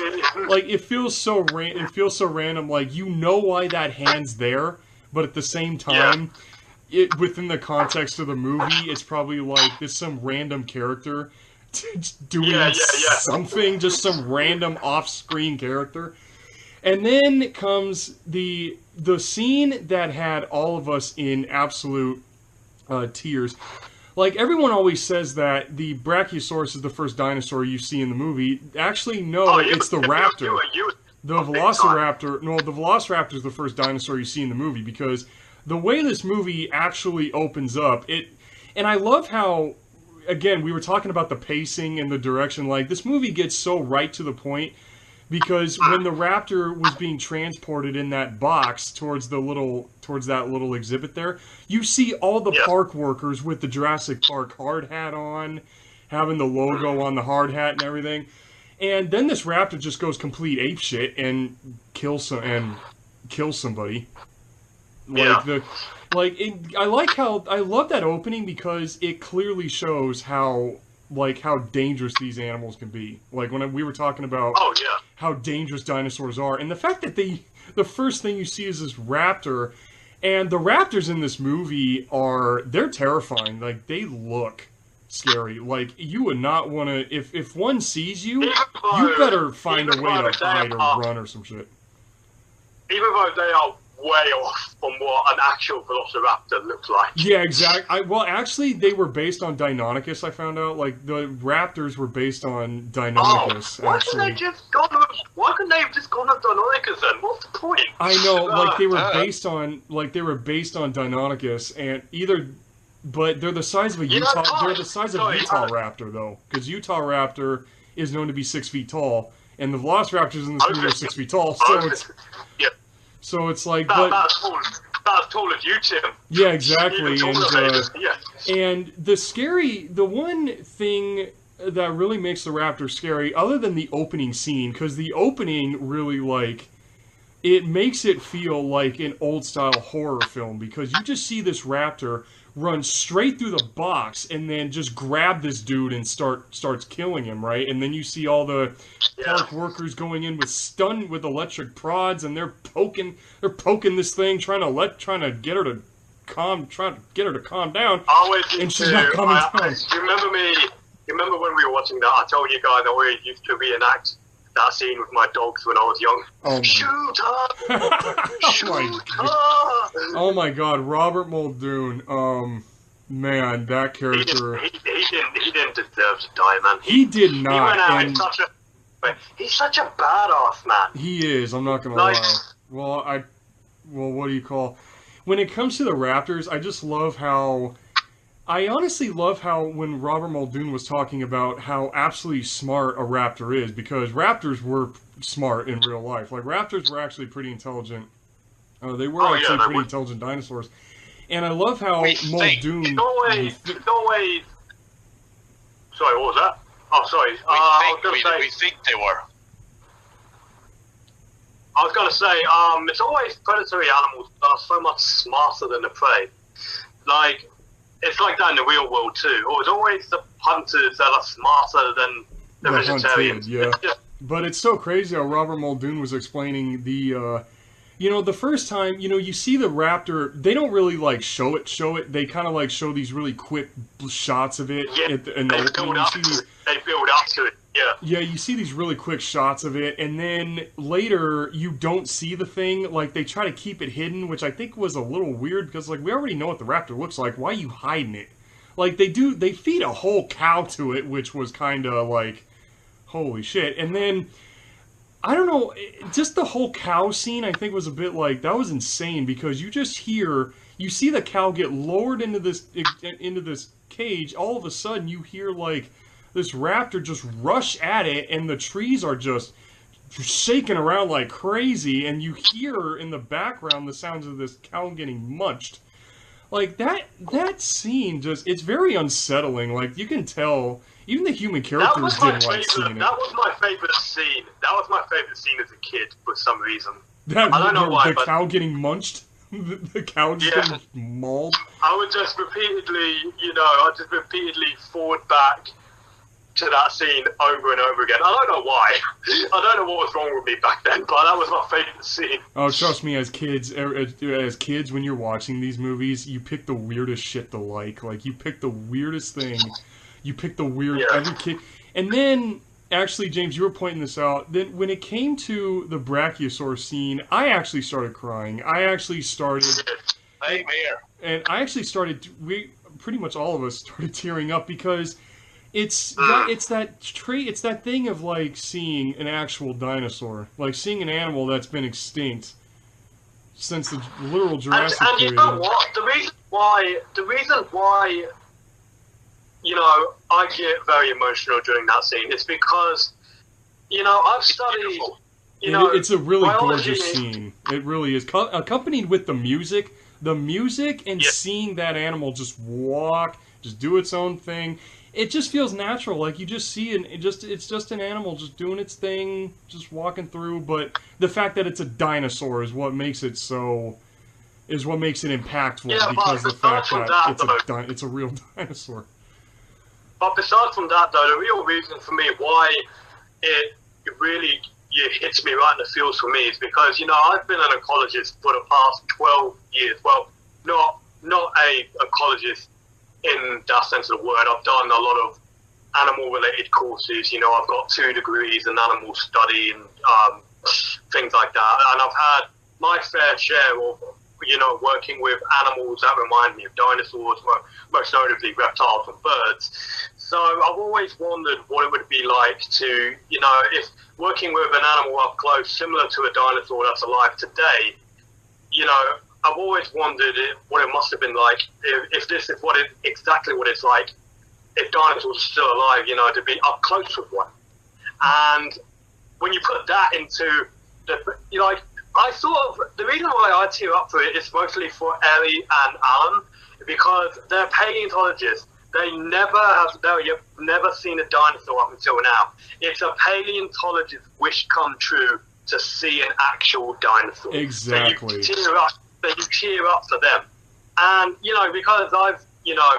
like it feels so random. Like you know why that hand's there, but at the same time, it within the context of the movie, it's probably like there's some random character doing something, just some random off-screen character. And then comes the scene that had all of us in absolute tears. Like, everyone always says that the Brachiosaurus is the first dinosaur you see in the movie. Actually, no, it's the raptor. The Velociraptor... No, the Velociraptor is the first dinosaur you see in the movie, because the way this movie actually opens up, and I love how, again, we were talking about the pacing and the direction. Like, this movie gets so right to the point, because when the raptor was being transported in that box towards that little exhibit there, you see all the park workers with the Jurassic Park hard hat on, having the logo on the hard hat and everything. And then this raptor just goes complete apeshit and kills somebody. I love that opening because it clearly shows how dangerous these animals can be. Like, when we were talking about how dangerous dinosaurs are, and the fact that the first thing you see is this raptor, and the raptors in this movie they're terrifying. Like, they look scary. Like, you would not want to, if one sees you, you better find a way to hide or run or some shit. Even though they are way off from what an actual Velociraptor looks like. Yeah, exactly. Well, actually, they were based on Deinonychus, I found out. Like, the raptors were based on Deinonychus, why actually. why couldn't they have just gone with Deinonychus then? What's the point? I know, like, they were based on Deinonychus, but they're the size of a Utah raptor, though. Because Utah raptor is known to be 6 feet tall, and the Velociraptors in this movie are 6 feet tall, so it's... So it's like, that's tall as you, Tim. Yeah, exactly. And the one thing that really makes the raptor scary, other than the opening scene, because the opening really, like, it makes it feel like an old-style horror film, because you just see this raptor run straight through the box and then just grab this dude and starts killing him, right? And then you see all the park workers going in with electric prods, and they're poking this thing, trying to get her to calm down. And she's not coming down. You remember when we were watching that? I told you guys I always used to reenact that scene with my dogs when I was young. Shoot her! Shoot her! Oh my God, Robert Muldoon. Man, that character. He didn't deserve to die, man. He did not. He went out he's such a badass, man. He is. I'm not gonna lie. Well, what do you call? When it comes to the Raptors, I just love how. I honestly love how when Robert Muldoon was talking about how absolutely smart a raptor is, because raptors were smart in real life. Like, raptors were actually pretty intelligent. They were pretty intelligent dinosaurs. And I love how Muldoon... It's always... Sorry, what was that? Oh, sorry. We think they were. I was going to say, it's always predatory animals that are so much smarter than the prey. Like... It's like that in the real world too. Or it's always the hunters that are smarter than the vegetarians. Yeah. But it's so crazy how Robert Muldoon was explaining the first time, you see the raptor, they don't really, like, show it. They kind of, like, show these really quick shots of it. Yeah, they build up to it. Yeah, you see these really quick shots of it, and then later you don't see the thing. Like, they try to keep it hidden, which I think was a little weird, because, like, we already know what the raptor looks like. Why are you hiding it? Like, they feed a whole cow to it, which was kind of, like, holy shit. And then, I don't know, just the whole cow scene, I think, was a bit, like, that was insane, because you see the cow get lowered into this cage, all of a sudden you hear, like, this raptor just rush at it, and the trees are just shaking around like crazy, and you hear in the background the sounds of this cow getting munched. Like, that scene it's very unsettling. Like, you can tell, even the human characters didn't like seeing it. That was my favorite scene. That was my favorite scene as a kid, for some reason. I don't know why, the cow getting munched? The cow just getting mauled? I would just repeatedly, forward back to that scene over and over again. I don't know why. I don't know what was wrong with me back then, but that was my favorite scene. Oh, trust me, as kids, when you're watching these movies, you pick the weirdest shit to like. Like, you pick the weirdest thing. You pick the weird... Every kid... And then, actually, James, you were pointing this out. Then when it came to the Brachiosaur scene, I actually started crying. I actually started. Same here. And I actually started. We pretty much all of us started tearing up because it's that trait. It's that thing of like seeing an actual dinosaur, like seeing an animal that's been extinct since the literal Jurassic and period. You know what? The reason why, you know, I get very emotional during that scene is because, you know, I've studied, you know, it's a really biology. gorgeous scene. It really is, accompanied with the music and seeing that animal just walk, just do its own thing. It just feels natural, like you just see it's just an animal just doing its thing, just walking through. But the fact that it's a dinosaur is what makes it impactful. Yeah, because the fact that it's a real dinosaur. But besides from that, though, the real reason for me why it really hits me right in the feels for me is because, you know, I've been an ecologist for the past 12 years. Well, not a ecologist in that sense of the word. I've done a lot of animal-related courses. You know, I've got 2 degrees in animal study and things like that. And I've had my fair share of, you know, working with animals that remind me of dinosaurs, most notably reptiles and birds. So I've always wondered what it would be like to, you know, if working with an animal up close, similar to a dinosaur that's alive today, you know, I've always wondered what it must have been like if this is exactly what it's like if dinosaurs are still alive, you know, to be up close with one. And when you put that into you know, like, the reason why I tear up for it is mostly for Ellie and Alan, because they're paleontologists. They've never seen a dinosaur up until now. It's a paleontologist's wish come true to see an actual dinosaur. Exactly. So you cheer up for them. And, you know, because I've, you know,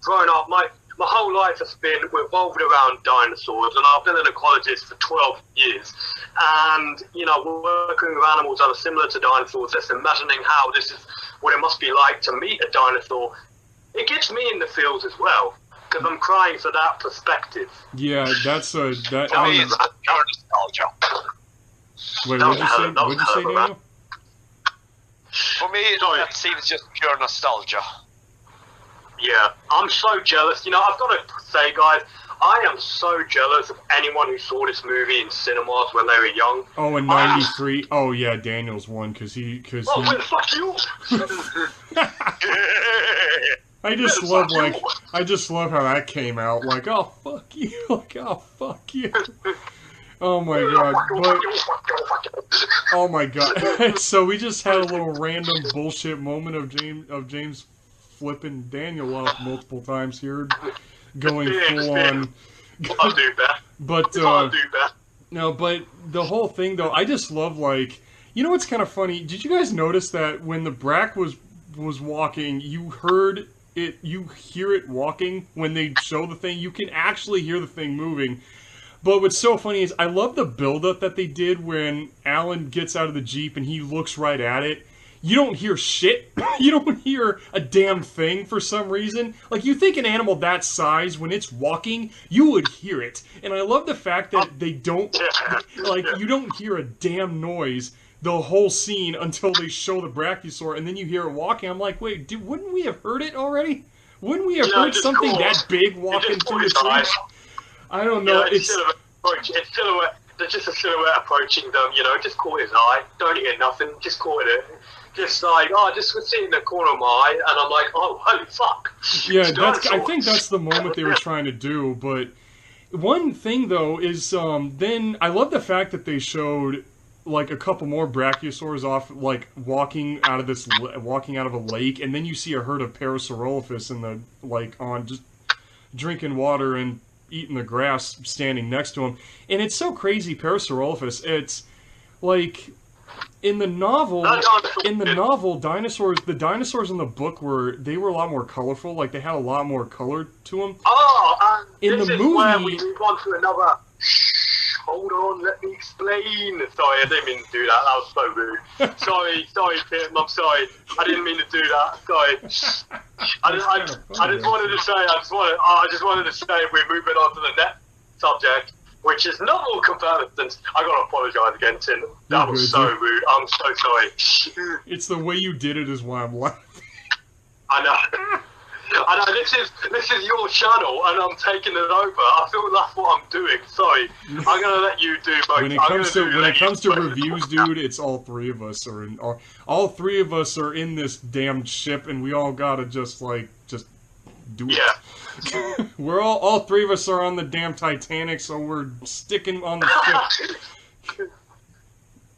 grown up, my whole life has been revolved around dinosaurs, and I've been an ecologist for 12 years. And, you know, working with animals that are similar to dinosaurs, just imagining how this is what it must be like to meet a dinosaur, it gets me in the feels as well, because I'm crying for that perspective. Yeah, that's For me, it's pure nostalgia. Wait, what'd you say, Daniel? For me, that scene is just pure nostalgia. Yeah, I'm so jealous. You know, I've got to say, guys, I am so jealous of anyone who saw this movie in cinemas when they were young. Oh, in '93. Oh, yeah, Daniel's one fuck you! I just love how that came out. Like, oh fuck you! Like, oh fuck you! Oh my god! Oh my god! So we just had a little random bullshit moment of James flipping Daniel off multiple times here, going full on. I'll do that. But I'll do that. No, but the whole thing though, I just love, like, you know what's kind of funny? Did you guys notice that when the Brack was walking, you hear it walking when they show the thing? You can actually hear the thing moving. But what's so funny is I love the build-up that they did when Alan gets out of the Jeep and he looks right at it. You don't hear shit. You don't hear a damn thing for some reason. Like, you think an animal that size, when it's walking, you would hear it. And I love the fact that they don't, like, you don't hear a damn noise the whole scene until they show the Brachiosaur, and then you hear it walking. I'm like, wait, wouldn't we have heard it already? Wouldn't we have heard something that big walking through the trees? I don't know. It's silhouette. There's just a silhouette approaching them. You know, just caught his eye. Don't hear nothing. Just caught it. Just like, just was sitting in the corner of my eye, and I'm like, oh, holy fuck. Yeah, I think that's the moment they were trying to do. But one thing though is, then I love the fact that they showed like a couple more brachiosaurs off, like walking out of a lake, and then you see a herd of Parasaurolophus in the, like, on just drinking water and eating the grass, standing next to him. And it's so crazy, Parasaurolophus. It's like in the novel, dinosaurs. The dinosaurs in the book were a lot more colorful. Like, they had a lot more color to them. Oh, in the movie, where we move on to another. Hold on, let me explain. Sorry, I didn't mean to do that. That was so rude. Sorry, Tim. I'm sorry. I didn't mean to do that. Sorry. I just wanted to say we're moving on to the next subject. which is novel comparisons. I gotta apologise again, Tim. That was so rude. I'm so sorry. It's the way you did it is why I'm laughing. I know. I know, this is your channel, and I'm taking it over. I feel that's what I'm doing. Sorry, I'm gonna let you do both. When it comes to reviews, dude, it's all three of us are in. All three of us are in this damn ship, and we all gotta just do it. Yeah. We're all three of us are on the damn Titanic, so we're sticking on the ship.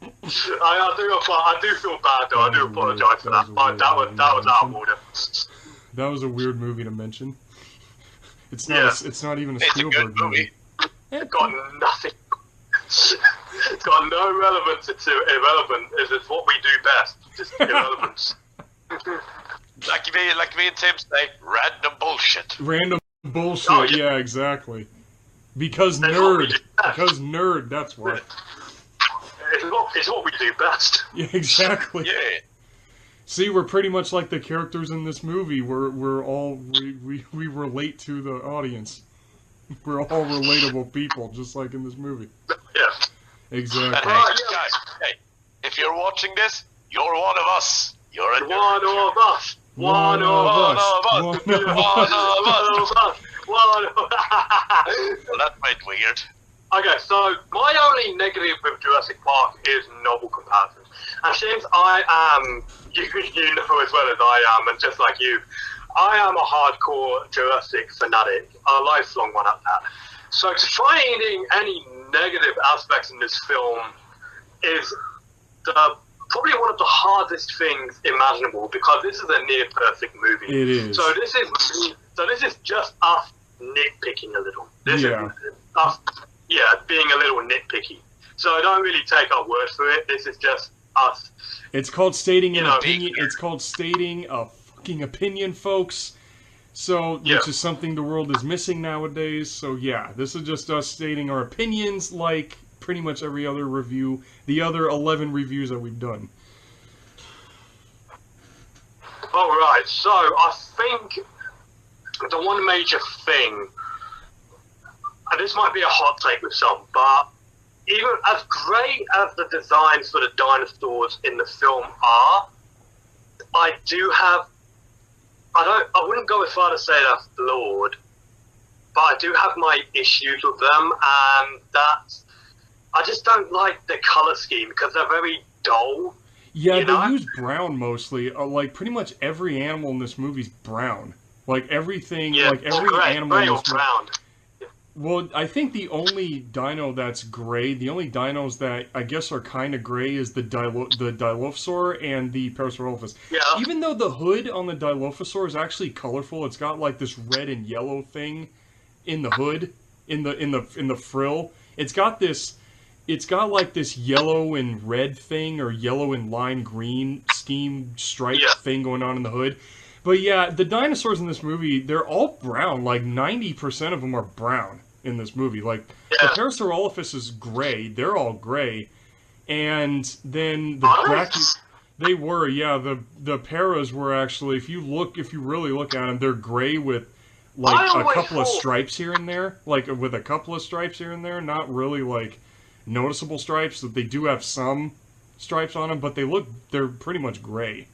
I do feel bad though. I do apologise for that. But that was out of order. That was a weird movie to mention. It's not. It's not even a Spielberg movie. It's got nothing. It's got no relevance. It's irrelevant. It's what we do best. Just irrelevance. Like me and Tim say, random bullshit. Random bullshit. Oh, yeah, exactly. Because nerd. Because nerd. That's why. It's what we do best. Yeah, exactly. Yeah. See, we're pretty much like the characters in this movie. We relate to the audience. We're all relatable people, just like in this movie. Yeah. Exactly. And guys, if you're watching this, you're one of us. You're a one of us. One of us. Well, that might be weird. Okay, so my only negative with Jurassic Park is novel comparisons. And since I am, you know as well as I am, and just like you, I am a hardcore Jurassic fanatic, a lifelong one at that. So finding any negative aspects in this film is probably one of the hardest things imaginable, because this is a near perfect movie. It is. So this is just us nitpicking a little. This is us, being a little nitpicky. So don't really take our word for it. This is just us. It's called stating an opinion. It's called stating a fucking opinion, folks. So, which is something the world is missing nowadays. So yeah, this is just us stating our opinions, like pretty much every other review, the other 11 reviews that we've done. Alright, so I think the one major thing, and this might be a hot take with some, but even as great as the designs for the dinosaurs in the film are, I wouldn't go as far to say they're flawed, but I do have my issues with them, and I just don't like the color scheme because they're very dull. Yeah, they use brown mostly. Like pretty much every animal in this movie's brown. Like everything, every animal in this brown. Well, I think the only dino that's gray, the only dinos that I guess are kind of gray is the Dilophosaur and the Parasaurolophus. Yeah. Even though the hood on the Dilophosaur is actually colorful, it's got like this red and yellow thing in the hood, in the frill. It's got like this yellow and red thing, or yellow and lime green scheme stripe thing going on in the hood. But yeah, the dinosaurs in this movie, they're all brown. Like 90% of them are brown in this movie. Like the Parasaurolophus is gray. They're all gray. And then the Brachiosaurus, they were, the Paras were actually, if you really look at them, they're gray with like a couple of stripes here and there. Like with a couple of stripes here and there, not really like noticeable stripes. They do have some stripes on them, but they're pretty much gray.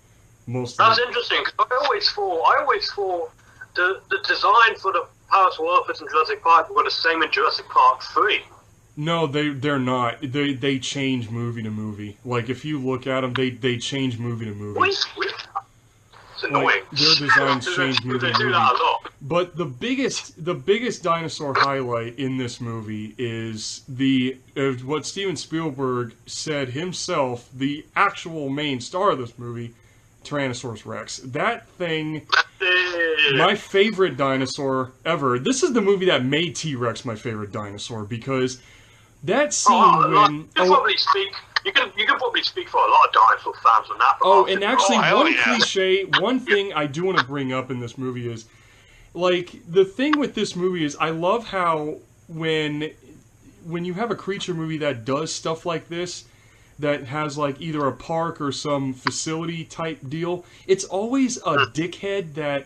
That's interesting. I always thought the design for the Parasaurolophus in Jurassic Park were the same in Jurassic Park 3. No, they're not. They change movie to movie. Like if you look at them, they change movie to movie. It's annoying. Like, their designs change movie to movie. That a lot. But the biggest dinosaur highlight in this movie is what Steven Spielberg said himself, the actual main star of this movie, Tyrannosaurus Rex. That thing, my favorite dinosaur ever. This is the movie that made T-Rex my favorite dinosaur, because that scene when... You can probably speak for a lot of dinosaur fans on that. Oh, and actually, one thing I do want to bring up in this movie is, like, the thing with this movie is I love how when you have a creature movie that does stuff like this, that has like either a park or some facility type deal, it's always a dickhead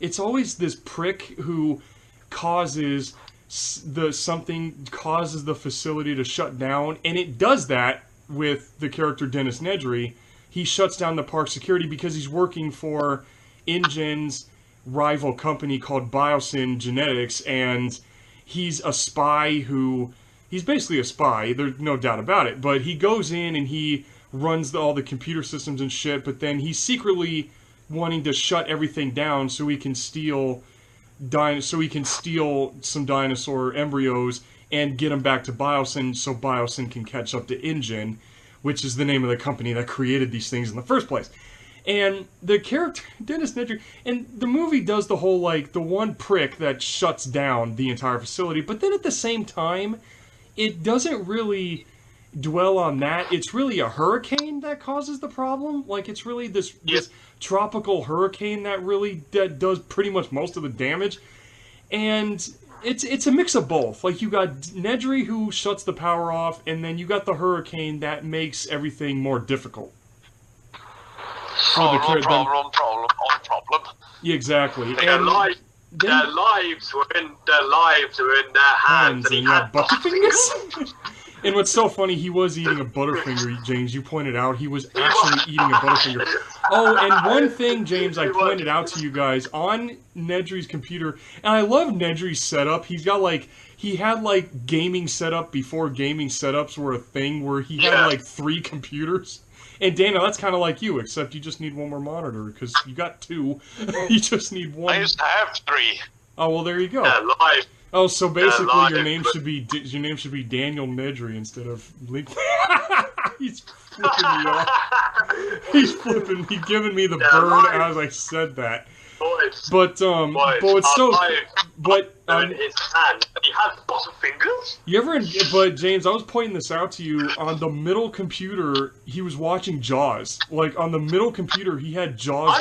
it's always this prick who causes something causes the facility to shut down, and it does that with the character Dennis Nedry. He shuts down the park security because he's working for InGen's rival company called Biosyn Genetics, and he's a spy he's basically a spy, there's no doubt about it, but he goes in and he runs all the computer systems and shit, but then he's secretly wanting to shut everything down so he can steal some dinosaur embryos and get them back to Biosyn so Biosyn can catch up to InGen, which is the name of the company that created these things in the first place. And the character, Dennis Nedry, and the movie does the whole, like, the one prick that shuts down the entire facility, but then at the same time, it doesn't really dwell on that. It's really a hurricane that causes the problem. Like, it's really this tropical hurricane that does pretty much most of the damage. And it's a mix of both. Like, you got Nedry who shuts the power off, and then you got the hurricane that makes everything more difficult. Problem. Yeah, exactly. Their lives were in their hands, and he had butterfingers. And what's so funny, he was eating a Butterfinger, James. You pointed out he was actually eating a Butterfinger. Oh, and one thing, James, I pointed out to you guys on Nedry's computer, and I love Nedry's setup. He had like gaming setup before gaming setups were a thing, where he had like 3 computers. And Dana, that's kind of like you, except you just need one more monitor, because you got 2. You just need one. I used to have 3. Oh, well, there you go. Live. Oh, so basically your name should be Daniel Nedry instead of Link. He's flipping me off. He's giving me the bird as I said that. But it's so. But in his hand, he has butterfingers. But James, I was pointing this out to you. On the middle computer, he was watching Jaws. Like, on the middle computer, he had Jaws.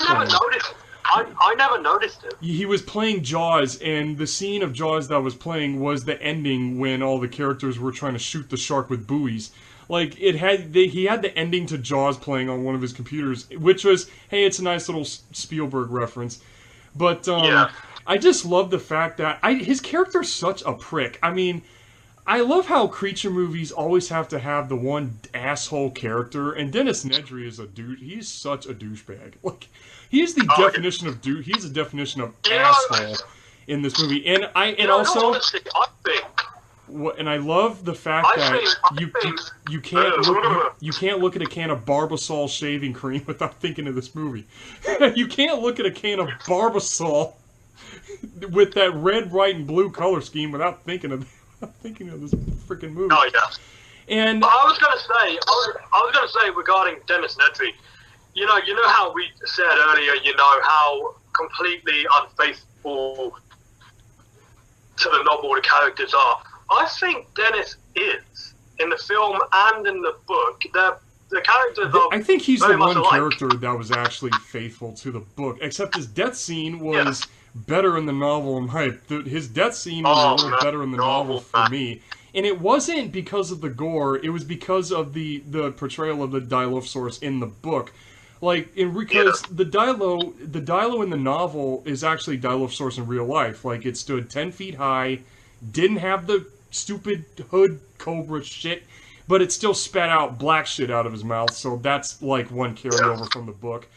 I never noticed it. He was playing Jaws, and the scene of Jaws that was playing was the ending when all the characters were trying to shoot the shark with buoys. Like, he had the ending to Jaws playing on one of his computers, which was, hey, it's a nice little Spielberg reference. But I just love the fact that his character's such a prick. I mean, I love how creature movies always have to have the one asshole character, and Dennis Nedry is a dude. He's such a douchebag. Like, he's the definition of dude. He's the definition of asshole in this movie. And I love the fact that you can't look at a can of Barbasol shaving cream without thinking of this movie. You can't look at a can of Barbasol with that red, white, and blue color scheme without thinking of this freaking movie. Oh yeah. And but I was gonna say regarding Dennis Nedry, you know how we said earlier, how completely unfaithful to the novel the characters are. I think Dennis is in the film and in the book. The characters are. I think he's the one alike. character that was actually faithful to the book, except his death scene was better in the novel. His death scene was a little better in the novel for me. And it wasn't because of the gore, it was because of the portrayal of the Dilophosaurus in the book. Like, because the Dilo in the novel is actually Dilophosaurus in real life. Like, it stood 10 feet high, didn't have the stupid hood cobra shit, but it still spat out black shit out of his mouth, so that's, like, one carryover from the book.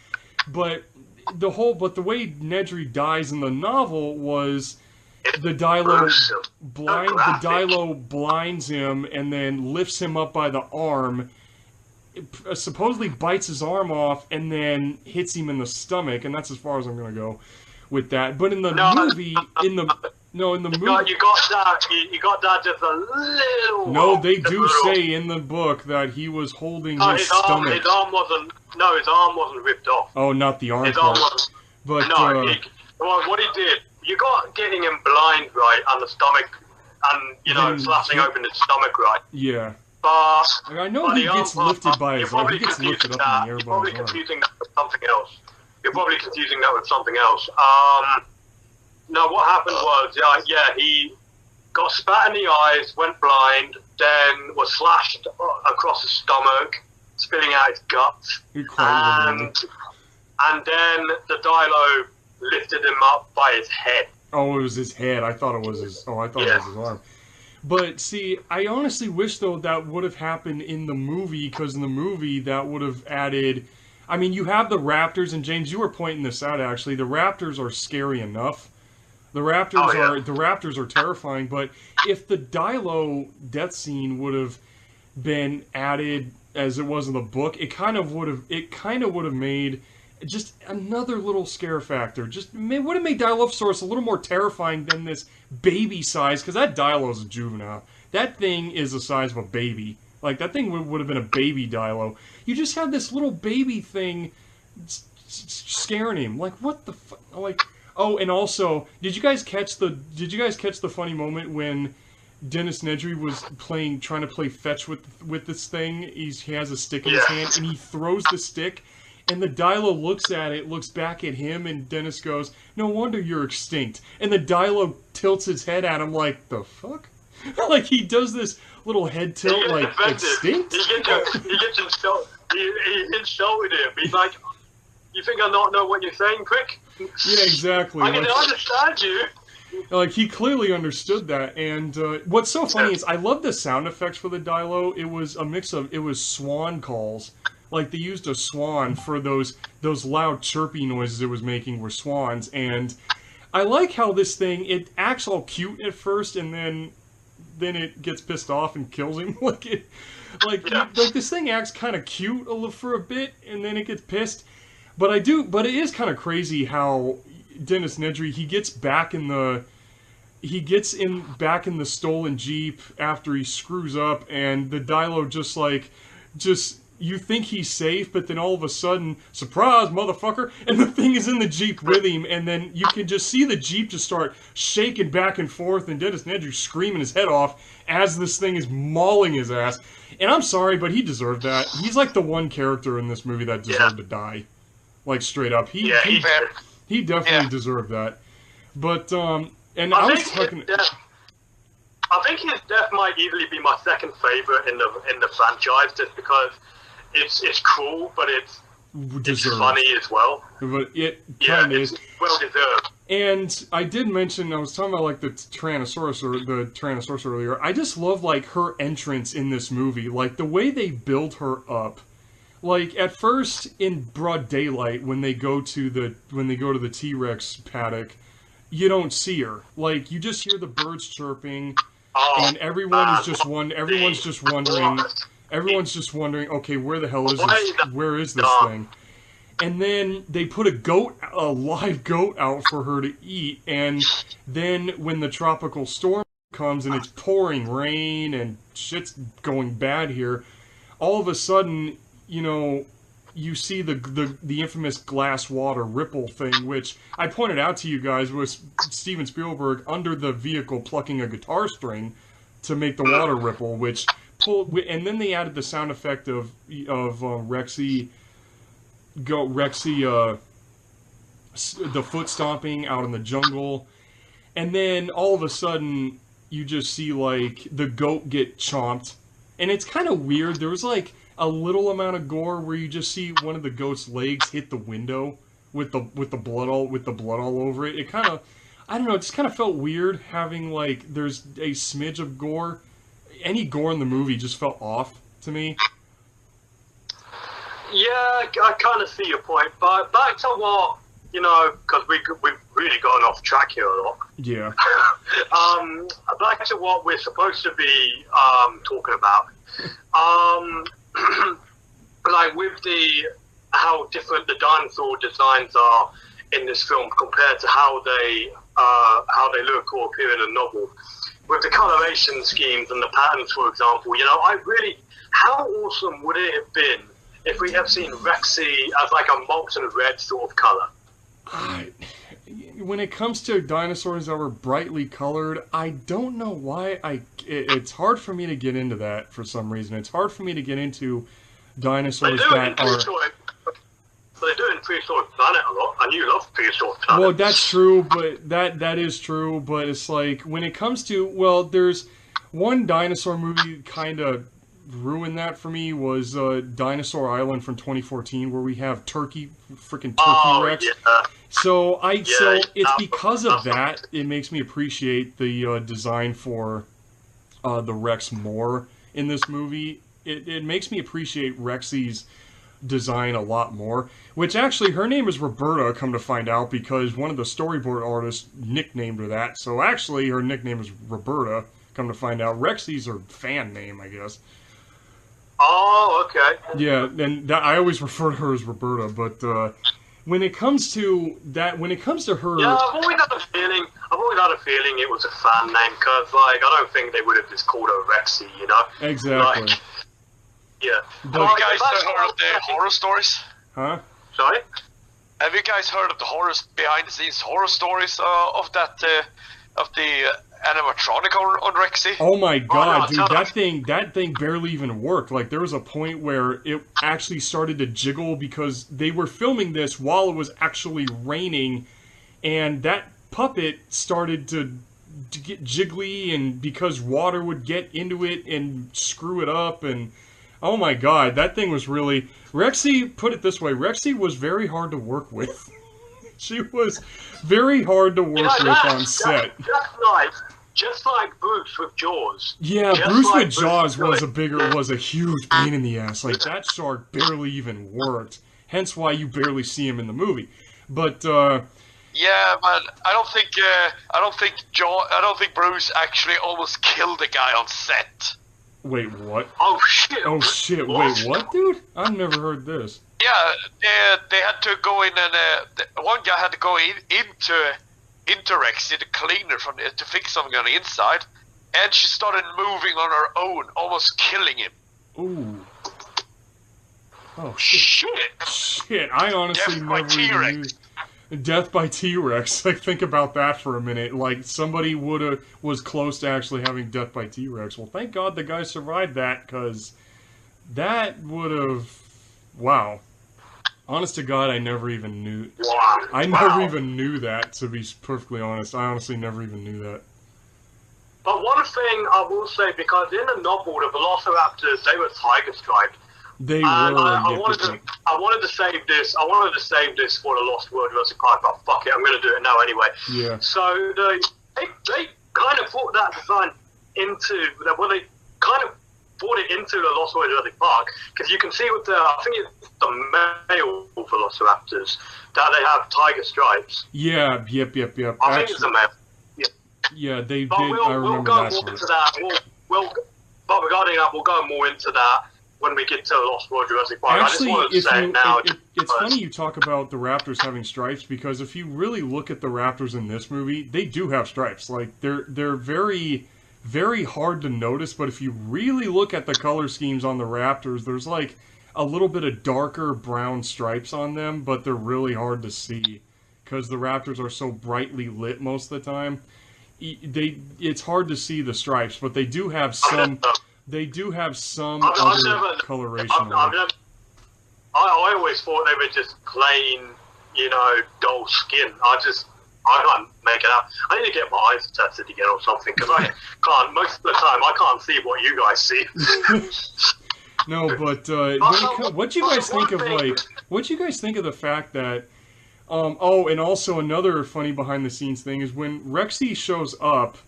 But the way Nedry dies in the novel was the Dilo blinds him and then lifts him up by the arm, supposedly bites his arm off, and then hits him in the stomach, and that's as far as I'm gonna go with that. But in the movie, in the movie, you got that just a little. No, they do say in the book that he was holding his stomach. His arm wasn't ripped off. Oh, not the arm. His part. arm wasn't. But what he did, you got getting him blind right, and the stomach, and slashing open his stomach right. Yeah. But I know he gets lifted by his arm. He gets lifted up in the air by his arm. Confusing that with something else. You're probably confusing that with something else. No, what happened was, he got spat in the eyes, went blind, then was slashed across his stomach, spilling out his guts, and then the Dilo lifted him up by his head. Oh, it was his head. I thought it was his. Oh, I thought it was his arm. But see, I honestly wish though that would have happened in the movie, because in the movie that would have added. I mean, you have the raptors, and James, you were pointing this out actually. The raptors are scary enough. The raptors are terrifying. But if the Dilo death scene would have been added as it was in the book, it kind of would have made just another little scare factor. Would have made Dilophosaurus a little more terrifying than this baby size, because that Dilo is a juvenile. That thing is the size of a baby. Like, that thing would have been a baby Dilo. You just had this little baby thing scaring him. Like, what the fuck? Like, oh, and also, did you guys catch the funny moment when Dennis Nedry was trying to play fetch with this thing? He has a stick in his hand, and he throws the stick, and the Dilo looks at it, looks back at him, and Dennis goes, "No wonder you're extinct." And the Dilo tilts his head at him like, the fuck? Like, he does this little head tilt, like, extinct? He gets insulted him. He's like, "You think I not know what you're saying, prick?" Yeah, exactly. I can understand you. Like, he clearly understood that, and what's so funny is I love the sound effects for the Dilo. It was a mix of, it was swan calls. Like, they used a swan for those loud chirpy noises it was making were swans, and I like how this thing, it acts all cute at first, and then it gets pissed off and kills him. Like, this thing acts kind of cute for a bit, and then it gets pissed. But it is kind of crazy how Dennis Nedry, he gets back in the stolen Jeep after he screws up, and the Dilo just you think he's safe, but then all of a sudden, surprise, motherfucker, and the thing is in the Jeep with him, and then you can just see the Jeep just start shaking back and forth, and Dennis Nedry screaming his head off as this thing is mauling his ass. And I'm sorry, but he deserved that. He's like the one character in this movie that deserved to die. Like, straight up. He definitely deserved that. But, and I was talking... I think his death might easily be my second favorite in the franchise, just because it's cool, but it's funny as well. But it kind of is. Well deserved. And I did mention, I was talking about, like, the Tyrannosaurus earlier. I just love, like, her entrance in this movie. Like, the way they build her up. Like, at first, in broad daylight, when they go to the T-Rex paddock, you don't see her. Like, you just hear the birds chirping, and everyone's just wondering, okay, where the hell is this? Where is this thing? And then they put a live goat out for her to eat, and then when the tropical storm comes and it's pouring rain and shit's going bad here, all of a sudden, you know, you see the infamous glass water ripple thing, which I pointed out to you guys was Steven Spielberg under the vehicle plucking a guitar string to make the water ripple, which pulled, and then they added the sound effect of Rexy, the foot stomping out in the jungle, and then all of a sudden you just see like the goat get chomped, and it's kind of weird. There was like a little amount of gore where you just see one of the goat's legs hit the window with the blood all over it. It kind of, I don't know, it just kind of felt weird having like there's a smidge of gore. Any gore in the movie just felt off to me. Yeah, I kind of see your point, but back to what, you know, because we've really gone off track here a lot. Yeah. Back to what we're supposed to be talking about. Like with how different the dinosaur designs are in this film compared to how they look or appear in a novel. With the coloration schemes and the patterns, for example, you know, how awesome would it have been if we have seen Rexy as like a molten red sort of color? When it comes to dinosaurs that were brightly colored, I don't know why it's hard for me to get into that for some reason. It's hard for me to get into dinosaurs that are... They do in Prehistoric Planet a lot, and you love Prehistoric Planet. Well, that's true, but that is true, but it's like, when it comes to, well, there's one dinosaur movie kind of ruined that for me was Dinosaur Island from 2014, where we have freaking Turkey Rex. Yeah. So it's because of that it makes me appreciate the design for the Rex more in this movie. It makes me appreciate Rexy's design a lot more. Which actually, her name is Roberta, come to find out, because one of the storyboard artists nicknamed her that. So actually, her nickname is Roberta, come to find out. Rexy's her fan name, I guess. Oh, okay. Yeah, and I always refer to her as Roberta, but when it comes to her... Yeah, I've always had a feeling it was a fan name, because, like, I don't think they would have just called her Rexy, you know? Exactly. Like, yeah. Have you guys heard of the horror stories? Huh? Sorry? Have you guys heard of the behind-the-scenes horror stories of the animatronic on Rexy? Oh my god, no, dude, that thing barely even worked. Like, there was a point where it actually started to jiggle because they were filming this while it was actually raining, and that puppet started to get jiggly, and because water would get into it and screw it up, and oh my god, that thing was really... Rexy, put it this way, Rexy was very hard to work with. She was very hard to work with on set. Just like Bruce with Jaws. Yeah, Bruce with Jaws was a huge pain in the ass. Like, that shark barely even worked. Hence why you barely see him in the movie. But yeah, man, I don't think Bruce actually almost killed a guy on set. Wait, what? Oh shit! Oh shit! Wait, what, dude? I've never heard this. Yeah, they had to go in and one guy had to go into Rexy to clean her to fix something on the inside, and she started moving on her own, almost killing him. Ooh. Oh shit! Shit! I honestly never even knew. Death by T-Rex. Like, think about that for a minute. Like, somebody was close to actually having death by T-Rex. Well, thank God the guy survived that, because that would have... Wow. Honest to God, I never even knew... I never even knew that, to be perfectly honest. I honestly never even knew that. But one thing I will say, because in the novel, the Velociraptors, they were tiger striped. They were. I wanted to save this. I wanted to save this for the Lost World Jurassic Park, but fuck it, I'm going to do it now anyway. Yeah. So they kind of brought that design into they kind of brought it into the Lost World Jurassic Park, because you can see with I think it's the male Velociraptors that they have tiger stripes. Yeah. Yep. I think it's the male. Yeah, they but did. I remember we'll go that. More into that. But regarding that, we'll go more into that when we get to Lost World Jurassic Park. Actually, I just wanted to say now. It's funny you talk about the raptors having stripes, because if you really look at the raptors in this movie, they do have stripes. Like, they're very, very hard to notice, but if you really look at the color schemes on the raptors, there's like a little bit of darker brown stripes on them, but they're really hard to see because the raptors are so brightly lit most of the time. It's hard to see the stripes, but they do have some. They do have some other coloration. I always thought they were just plain, dull skin. I can't make it out. I need to get my eyes tested again or something, because I can't. Most of the time, I can't see what you guys see. No, but what do you guys think of what do you guys think of the fact that? Oh, and also another funny behind-the-scenes thing is when Rexy shows up,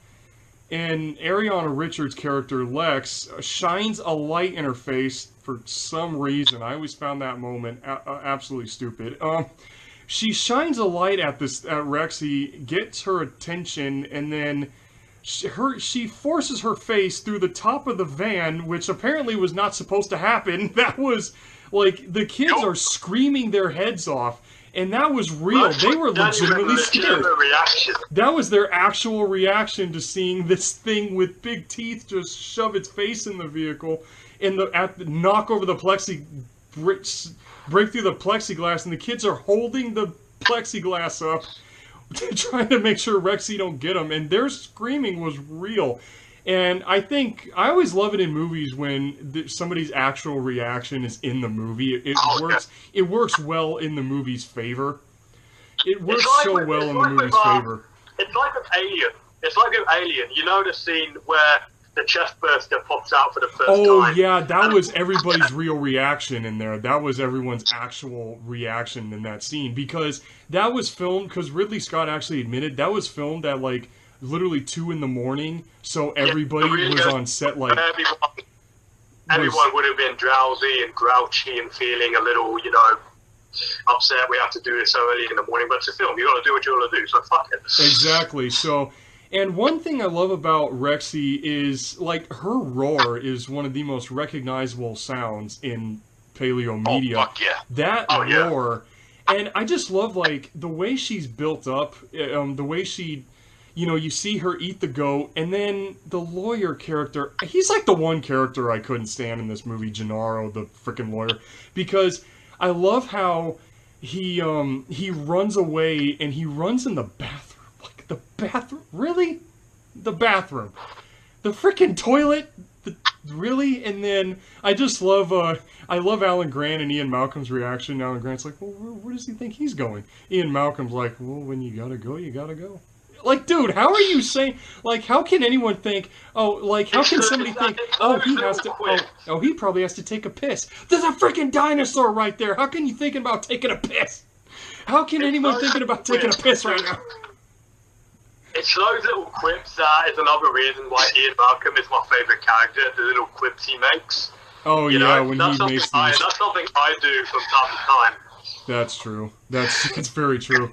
and Ariana Richards' character, Lex, shines a light in her face for some reason. I always found that moment absolutely stupid. She shines a light at Rexy, gets her attention, and then she forces her face through the top of the van, which apparently was not supposed to happen. That was, like, the kids are screaming their heads off. And that was real. They were legitimately scared. That was their actual reaction to seeing this thing with big teeth just shove its face in the vehicle and knock over the break through the plexiglass, and the kids are holding the plexiglass up trying to make sure Rexy don't get them, and their screaming was real. And I always love it in movies when somebody's actual reaction is in the movie. It works well in the movie's favor. It works so well in the movie's favor. It's like with Alien. You know the scene where the chest burster pops out for the first time. Oh yeah, that was everybody's real reaction in there. That was everyone's actual reaction in that scene, because that was filmed, because Ridley Scott actually admitted that was filmed at like literally 2 a.m, so everybody was on set like... Everyone would have been drowsy and grouchy and feeling a little, you know, upset. We have to do this so early in the morning, but it's a film. You got to do what you got to do. So fuck it. Exactly. So, and one thing I love about Rexy is like her roar is one of the most recognizable sounds in paleo media. Oh fuck yeah! That roar, and I just love like the way she's built up, the way she. You know, you see her eat the goat, and then the lawyer character, he's like the one character I couldn't stand in this movie, Gennaro, the freaking lawyer, because I love how he runs away, and he runs in the bathroom. Like, the bathroom? Really? The bathroom. The freaking toilet? Really? And then, I just love, I love Alan Grant and Ian Malcolm's reaction. Alan Grant's like, well, where does he think he's going? Ian Malcolm's like, well, when you gotta go, you gotta go. Like, dude, how are you saying, like, how can anyone think, oh, like, how can somebody think, oh, he has to, oh, he probably has to take a piss. There's a freaking dinosaur right there. How can you thinking about taking a piss? How can anyone thinking about taking a piss right now? It's those little quips that is another reason why Ian Malcolm is my favourite character, the little quips he makes. Oh, you yeah, know, when he makes these. That's something I do from time to time. That's true. That's very true.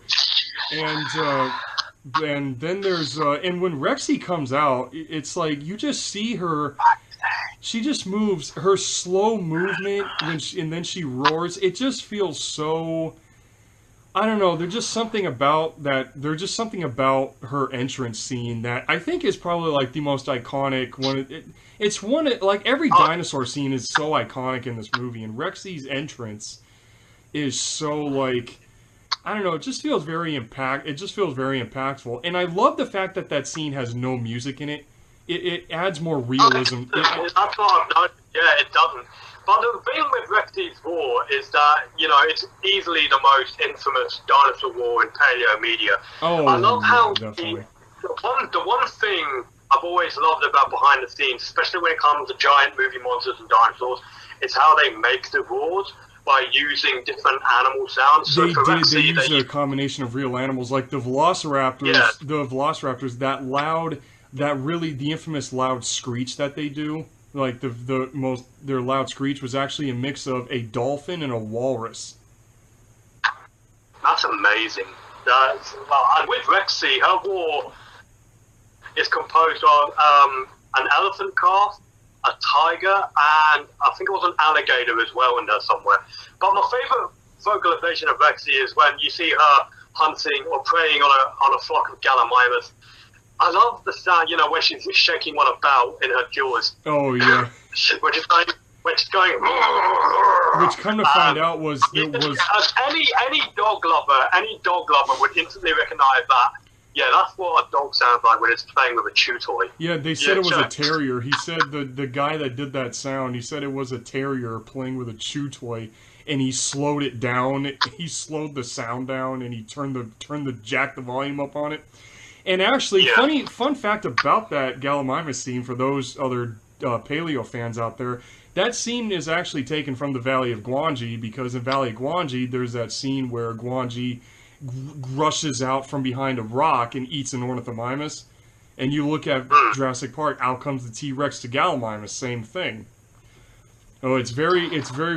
And then there's, and when Rexy comes out, it's like, you just see her, she just moves, her slow movement, and then she roars, it just feels so, I don't know, there's just something about her entrance scene that I think is probably, like, the most iconic one. It's one, like, every dinosaur scene is so iconic in this movie, and Rexy's entrance is so, like... I don't know, it just feels very impactful. And I love the fact that that scene has no music in it. It adds more realism. That's what I've noticed. Yeah, it doesn't. But the thing with Rexy's War is that, you know, it's easily the most infamous dinosaur war in paleo media. Oh, I love how definitely. The one thing I've always loved about behind the scenes, especially when it comes to giant movie monsters and dinosaurs, is how they make the roars by using different animal sounds. So they use a combination of real animals, like the velociraptors. Yeah. The velociraptors, the infamous loud screech that they do. Like their loud screech was actually a mix of a dolphin and a walrus. That's amazing. And with Rexy, her war is composed of an elephant calf, a tiger, and I think it was an alligator as well in there somewhere. But my favourite vocalization of Rexy is when you see her hunting or preying on a flock of gallimimus. I love the sound, you know, when she's shaking one about in her jaws. Oh yeah. When she's going. Which, come to find out, was it was any dog lover would instantly recognise that. Yeah, that's what a dog sounds like when it's playing with a chew toy. Yeah, they said it was a terrier. He said the guy that did that sound, he said it was a terrier playing with a chew toy, and he slowed it down. He slowed the sound down, and he turned the volume up on it. And actually, fun fact about that Gallimimus scene for those other paleo fans out there, that scene is actually taken from the Valley of Gwangi, because in Valley of Gwangi, there's that scene where Gwangi rushes out from behind a rock and eats an ornithomimus. And you look at Jurassic Park, out comes the T-Rex to Gallimimus, same thing. Oh, it's very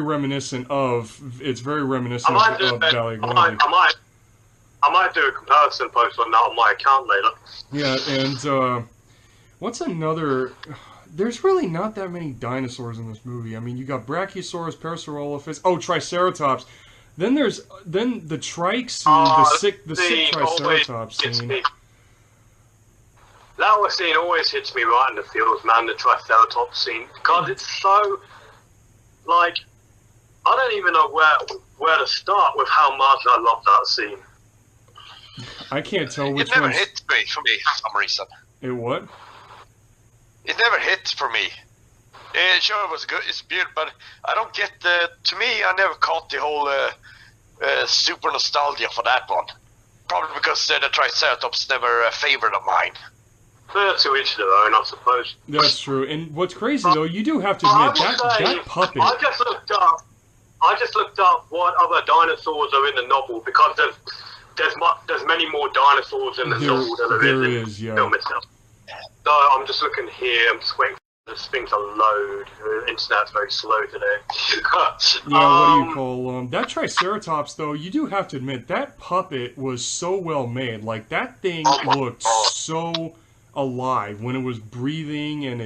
reminiscent of Valley of Gwangi. I might do a comparison post on that on my account later. Yeah, and what's another? There's really not that many dinosaurs in this movie. I mean, you got Brachiosaurus, Parasaurolophus, Triceratops. Then there's the trike scene, the sick Triceratops scene. That scene always hits me right in the feels, man. The Triceratops scene, because it's so like I don't even know where to start with how much I love that scene. I can't tell which one. It never hit me for me for some reason. It what? It never hit for me. Sure, it was good. It's beautiful, but I don't get the. To me, I never caught the whole super nostalgia for that one. Probably because the Triceratops never a favorite of mine. To each their own, I suppose. That's true. And what's crazy though, you do have to admit that puppet. I just looked up what other dinosaurs are in the novel because there's many more dinosaurs in the novel than there is in the film itself. So I'm just looking here. I'm just waiting for this thing to load. The internet's very slow today. Yeah, what do you call that Triceratops though? You do have to admit that puppet was so well made. Like that thing looked so alive when it was breathing and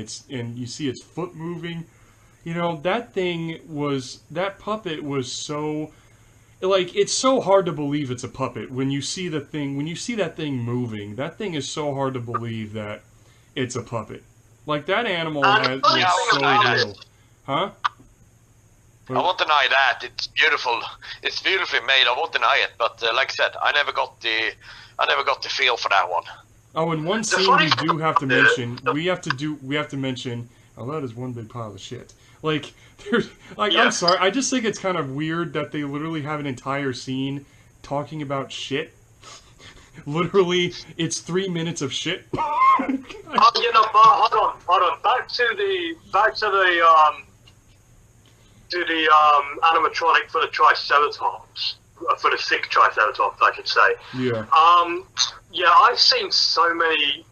you see its foot moving. You know, that puppet was so, like, it's so hard to believe it's a puppet when you see that thing moving. That thing is so hard to believe that it's a puppet. Like that animal was so real. Huh? I won't deny that. It's beautiful. It's beautifully made. I won't deny it. But like I said, I never got the feel for that one. Oh, and one scene we do have to mention. We have to mention. Oh, that is one big pile of shit. Like, there's, like, I'm sorry. I just think it's kind of weird that they literally have an entire scene talking about shit. Literally, it's 3 minutes of shit. Hold on. Back to the animatronic for the Triceratops. For the sick Triceratops, I should say. Yeah. I've seen so many.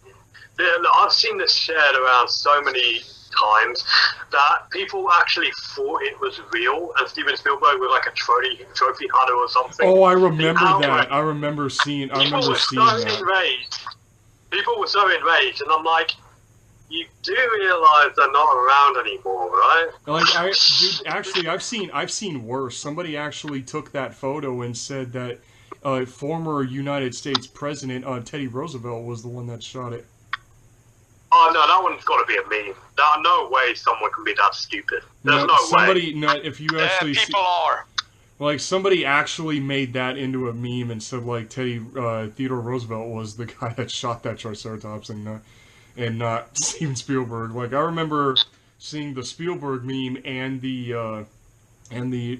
I've seen this shared around so many times that people actually thought it was real, and Steven Spielberg was like a trophy hunter or something. Oh, I remember that. I remember seeing that. People were so enraged, and I'm like, you do realize they're not around anymore, right? Like, I've seen worse. Somebody actually took that photo and said that former United States President Teddy Roosevelt was the one that shot it. Oh no, that one's got to be a meme. No way someone can be that stupid. There's no way. No, if you actually people are. Like, somebody actually made that into a meme and said, like, Theodore Roosevelt was the guy that shot that Triceratops and not Steven Spielberg. Like, I remember seeing the Spielberg meme and the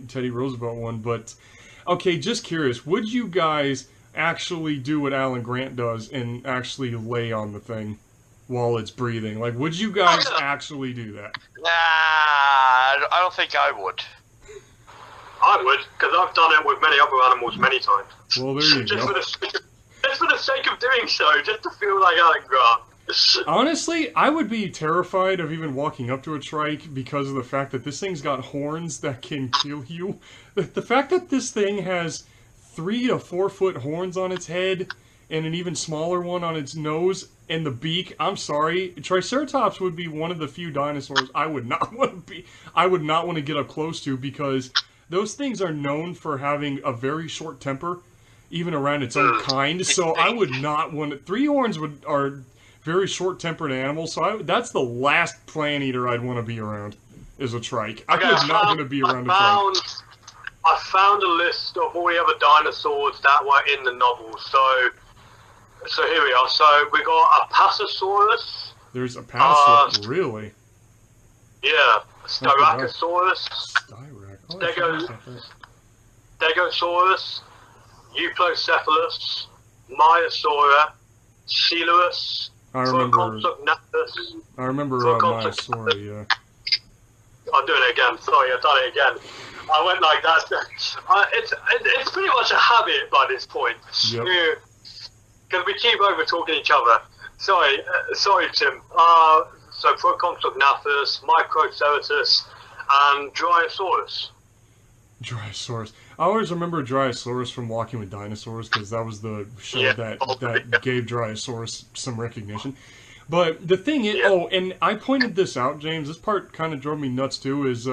Teddy Roosevelt one, but, okay, just curious, would you guys actually do what Alan Grant does and actually lay on the thing while it's breathing? Like, would you guys actually do that? Nah, I don't think I would. I would, because I've done it with many other animals many times. Well, there you just go. Just for the sake of doing so, just to feel like Alan Grant. Honestly, I would be terrified of even walking up to a trike because of the fact that this thing's got horns that can kill you. The fact that this thing has 3 to 4 foot horns on its head and an even smaller one on its nose and the beak, I'm sorry, Triceratops would be one of the few dinosaurs I would not want to get up close to, because those things are known for having a very short temper, even around its own kind. So I would not want to. 3 horns are very short-tempered animals. So that's the last plant eater I'd want to be around. Is a trike. I would not want to be around a trike. I found a list of all the other dinosaurs that were in the novel. So here we are. So we got Apatosaurus. There's Apatosaurus, really? Yeah. Styracosaurus. Stegosaurus, Euplocephalus, Myosaura, Coelurus, I remember Myosaura, yeah. I'll do it again, sorry, I've done it again. I went like that. It's pretty much a habit by this point. Yep. Because we keep over-talking each other. Sorry, Tim. So Proconchognathus, Microceratus, and Dryosaurus. Dryosaurus. I always remember Dryosaurus from Walking with Dinosaurs, because that was the show that gave Dryosaurus some recognition. But the thing is, and I pointed this out, James, this part kind of drove me nuts too, is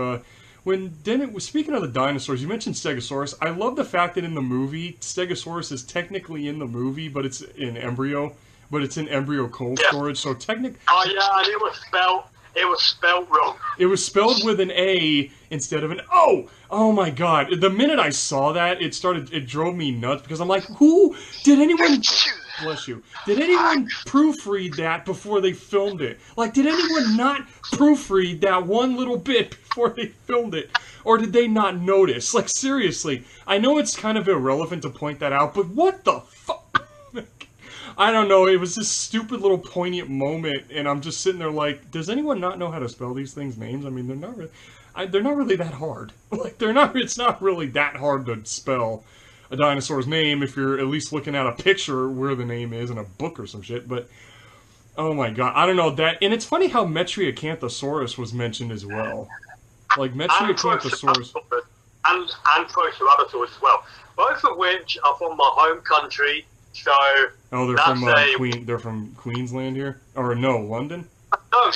when Dennis was speaking of the dinosaurs, you mentioned Stegosaurus. I love the fact that in the movie, Stegosaurus is technically in the movie, but it's in embryo, but it's in embryo cold storage, so technically... Oh yeah, and it was spelled wrong. It was spelled with an A instead of an O. Oh my god. The minute I saw that, it drove me nuts, because I'm like, did anyone proofread that before they filmed it? Like, did anyone not proofread that one little bit before they filmed it? Or did they not notice? Like, seriously. I know it's kind of irrelevant to point that out, but what the fuck? I don't know. It was this stupid little poignant moment, and I'm just sitting there like, does anyone not know how to spell these things' names? I mean, they're not really that hard. Like, they're not. It's not really that hard to spell a dinosaur's name if you're at least looking at a picture where the name is in a book or some shit. But oh my god, I don't know that. And it's funny how Metriacanthosaurus was mentioned as well. Like Metriacanthosaurus and Proceratosaurus as well, both of which are from my home country. So they're from Queensland here, or no, London? No,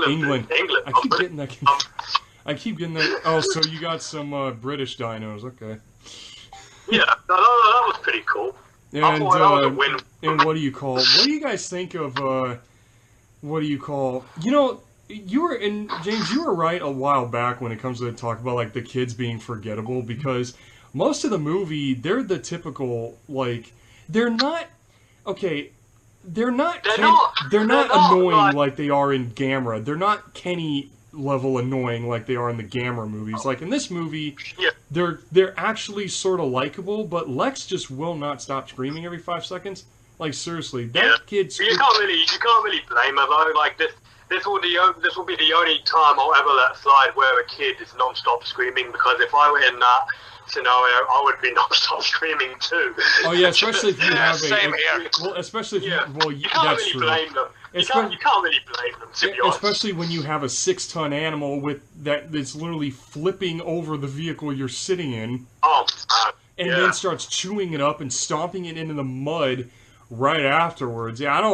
England. I keep getting that. Oh, so you got some British dinos, okay? Yeah, no, that was pretty cool. And what do you guys think of James, you were right a while back when it comes to talk about like the kids being forgettable, because most of the movie they're the typical like they're not annoying like they are in Gamera. They're not Kenny level annoying like they are in the Gamera movies. Like in this movie, they're actually sort of likable, but Lex just will not stop screaming every 5 seconds. Like seriously, that kid. You can't really blame her though. Like this will be the only time I'll ever let slide where a kid is non-stop screaming, because if I were in that scenario, I would be non-stop screaming too. Oh yeah, especially if you have especially if you can't really blame them. You can't really blame them, to be honest. Especially when you have a 6-ton animal that's literally flipping over the vehicle you're sitting in. Oh, and then starts chewing it up and stomping it into the mud right afterwards. Yeah, I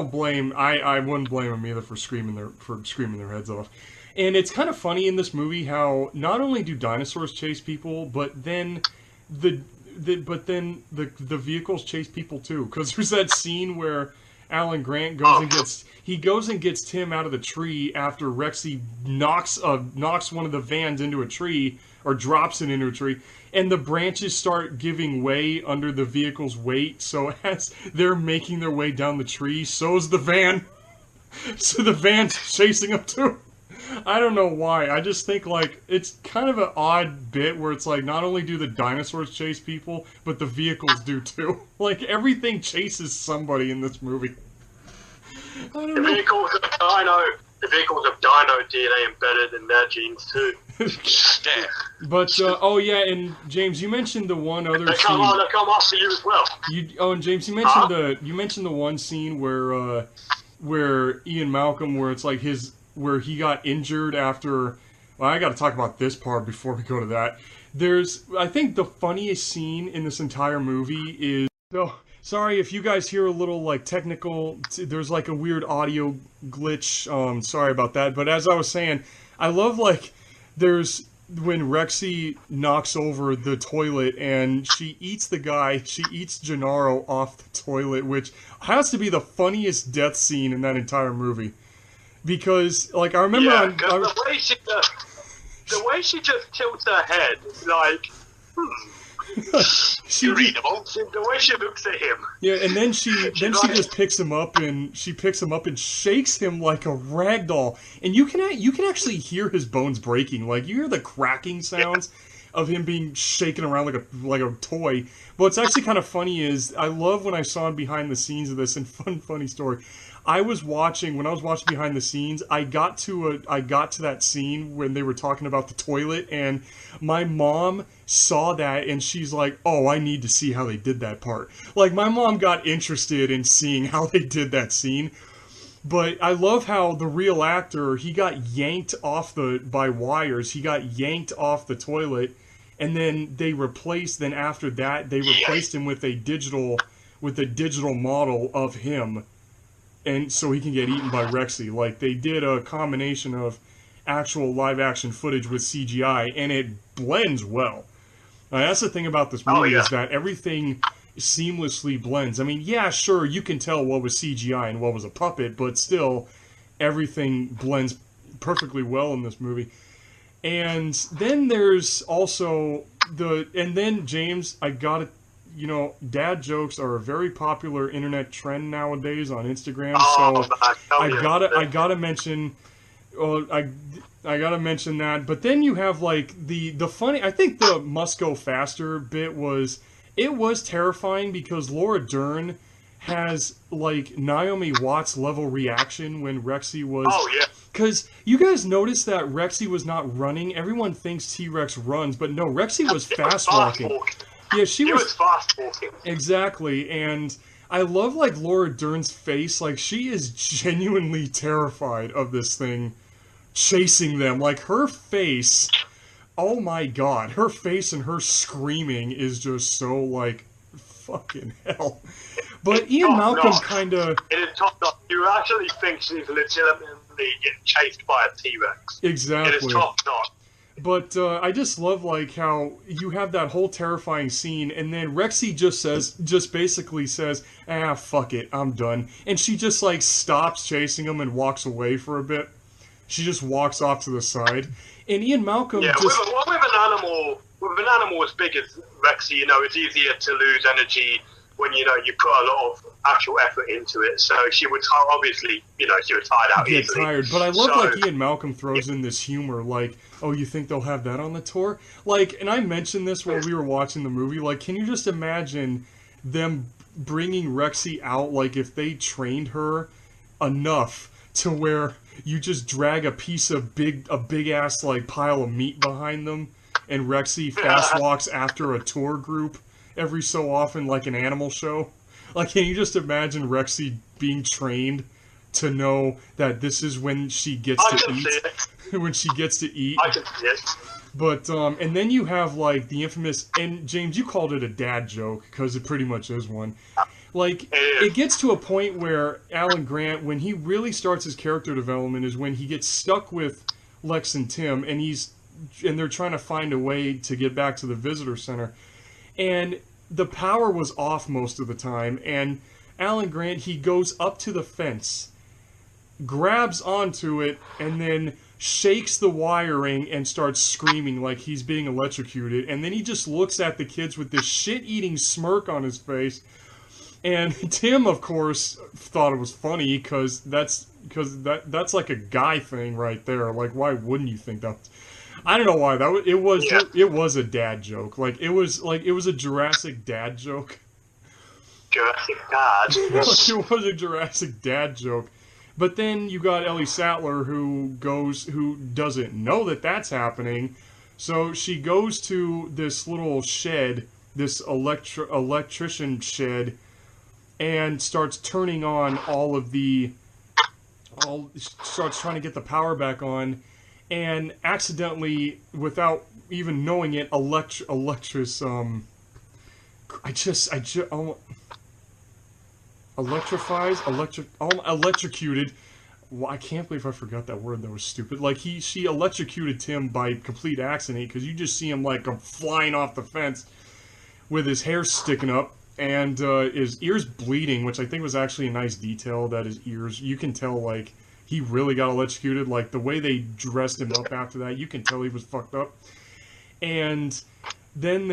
wouldn't blame them either for screaming their heads off. And it's kind of funny in this movie how not only do dinosaurs chase people, but then the vehicles chase people too. Because there's that scene where Alan Grant goes and gets Tim out of the tree after Rexy knocks one of the vans into a tree, or drops it into a tree, and the branches start giving way under the vehicle's weight. So as they're making their way down the tree, so's the van. So the van's chasing them too. I don't know why. I just think like it's kind of an odd bit where it's like not only do the dinosaurs chase people, but the vehicles do too. Like everything chases somebody in this movie. The vehicles have dino DNA embedded in their genes too. But and James, you mentioned the one other they come after you as well. And James, you mentioned the one scene where Ian Malcolm, where it's like where he got injured after. Well, I got to talk about this part before we go to that. I think the funniest scene in this entire movie is. Sorry if you guys hear a little like technical. There's like a weird audio glitch. Sorry about that. But as I was saying, I love like there's when Rexy knocks over the toilet and she eats Gennaro off the toilet, which has to be the funniest death scene in that entire movie. Because, like, I remember... the way she just tilts her head, like... Readable. The way she looks at him. Yeah, and then she just picks him up and shakes him like a rag doll. And you can actually hear his bones breaking. Like, you hear the cracking sounds of him being shaken around like a toy. But what's actually kind of funny is, I love when I saw him behind the scenes of this, and funny story. When I was watching behind the scenes, I got to that scene when they were talking about the toilet, and my mom saw that and she's like, "Oh, I need to see how they did that part." Like my mom got interested in seeing how they did that scene. But I love how the real actor, he got yanked off by wires. He got yanked off the toilet, and then after that they replaced him with a digital model of him. And so he can get eaten by Rexy. Like, they did a combination of actual live-action footage with CGI, and it blends well. That's the thing about this movie, is that everything seamlessly blends. I mean, yeah, sure, you can tell what was CGI and what was a puppet, but still, everything blends perfectly well in this movie. And then there's also James, I gotta... dad jokes are a very popular internet trend nowadays on Instagram. I gotta mention that. But then you have like the funny. I think the must go faster bit was terrifying because Laura Dern has like Naomi Watts level reaction when Rexy was. Oh yeah. Because you guys noticed that Rexy was not running. Everyone thinks T-Rex runs, but no, Rexy was fast walking. Yeah, she was fast walking. Exactly, and I love like Laura Dern's face. Like she is genuinely terrified of this thing chasing them. Like her face. Oh my god, her face and her screaming is just so like fucking hell. But Ian Malcolm kind of. It is top notch. You actually think she's legitimately getting chased by a T-Rex. Exactly. It is top notch. But I just love like how you have that whole terrifying scene, and then Rexy just basically says, "Ah, fuck it, I'm done," and she just like stops chasing him and walks away for a bit. She just walks off to the side, and Ian Malcolm with an animal as big as Rexy, you know, it's easier to lose energy when you put a lot of actual effort into it. So she would obviously, she was tired out get easily. tired. But I love like Ian Malcolm throws in this humor, like, "Oh, you think they'll have that on the tour?" Like, and I mentioned this while we were watching the movie. Like, can you just imagine them bringing Rexy out? Like, if they trained her enough to where you just drag a piece of a big ass like pile of meat behind them, and Rexy fast walks after a tour group every so often, like an animal show. Like, can you just imagine Rexy being trained to know that this is when she gets to eat? When she gets to eat. I can see it. But, and then you have, like, the infamous, and James, you called it a dad joke, because it pretty much is one. Like, it gets to a point where Alan Grant, when he really starts his character development, is when he gets stuck with Lex and Tim, and they're trying to find a way to get back to the visitor center. And the power was off most of the time, and Alan Grant, he goes up to the fence, grabs onto it, and then shakes the wiring and starts screaming like he's being electrocuted. And then he just looks at the kids with this shit-eating smirk on his face. And Tim, of course, thought it was funny because that's like a guy thing right there. Like, why wouldn't you think that? I don't know why it was a dad joke. Like it was a Jurassic dad joke. Jurassic dad. It was a Jurassic dad joke. But then you got Ellie Sattler who doesn't know that that's happening. So she goes to this little shed, this electrician shed, and starts turning on starts trying to get the power back on. And accidentally, without even knowing it, electrocuted. Well, I can't believe I forgot that word. That was stupid. Like she electrocuted Tim by complete accident because you just see him like come flying off the fence with his hair sticking up and his ears bleeding, which I think was actually a nice detail. That his ears, you can tell like. He really got electrocuted. Like, the way they dressed him up after that, you can tell he was fucked up. And then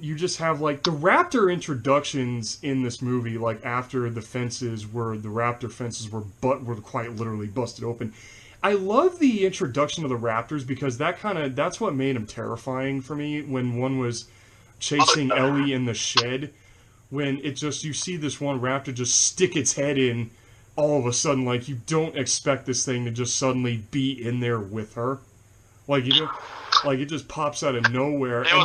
you just have, like, the raptor introductions in this movie, like, after the raptor fences were quite literally busted open. I love the introduction of the raptors because that's what made them terrifying for me when one was chasing Ellie in the shed. When you see this one raptor just stick its head in all of a sudden, like, you don't expect this thing to just suddenly be in there with her. Like, it just pops out of nowhere. I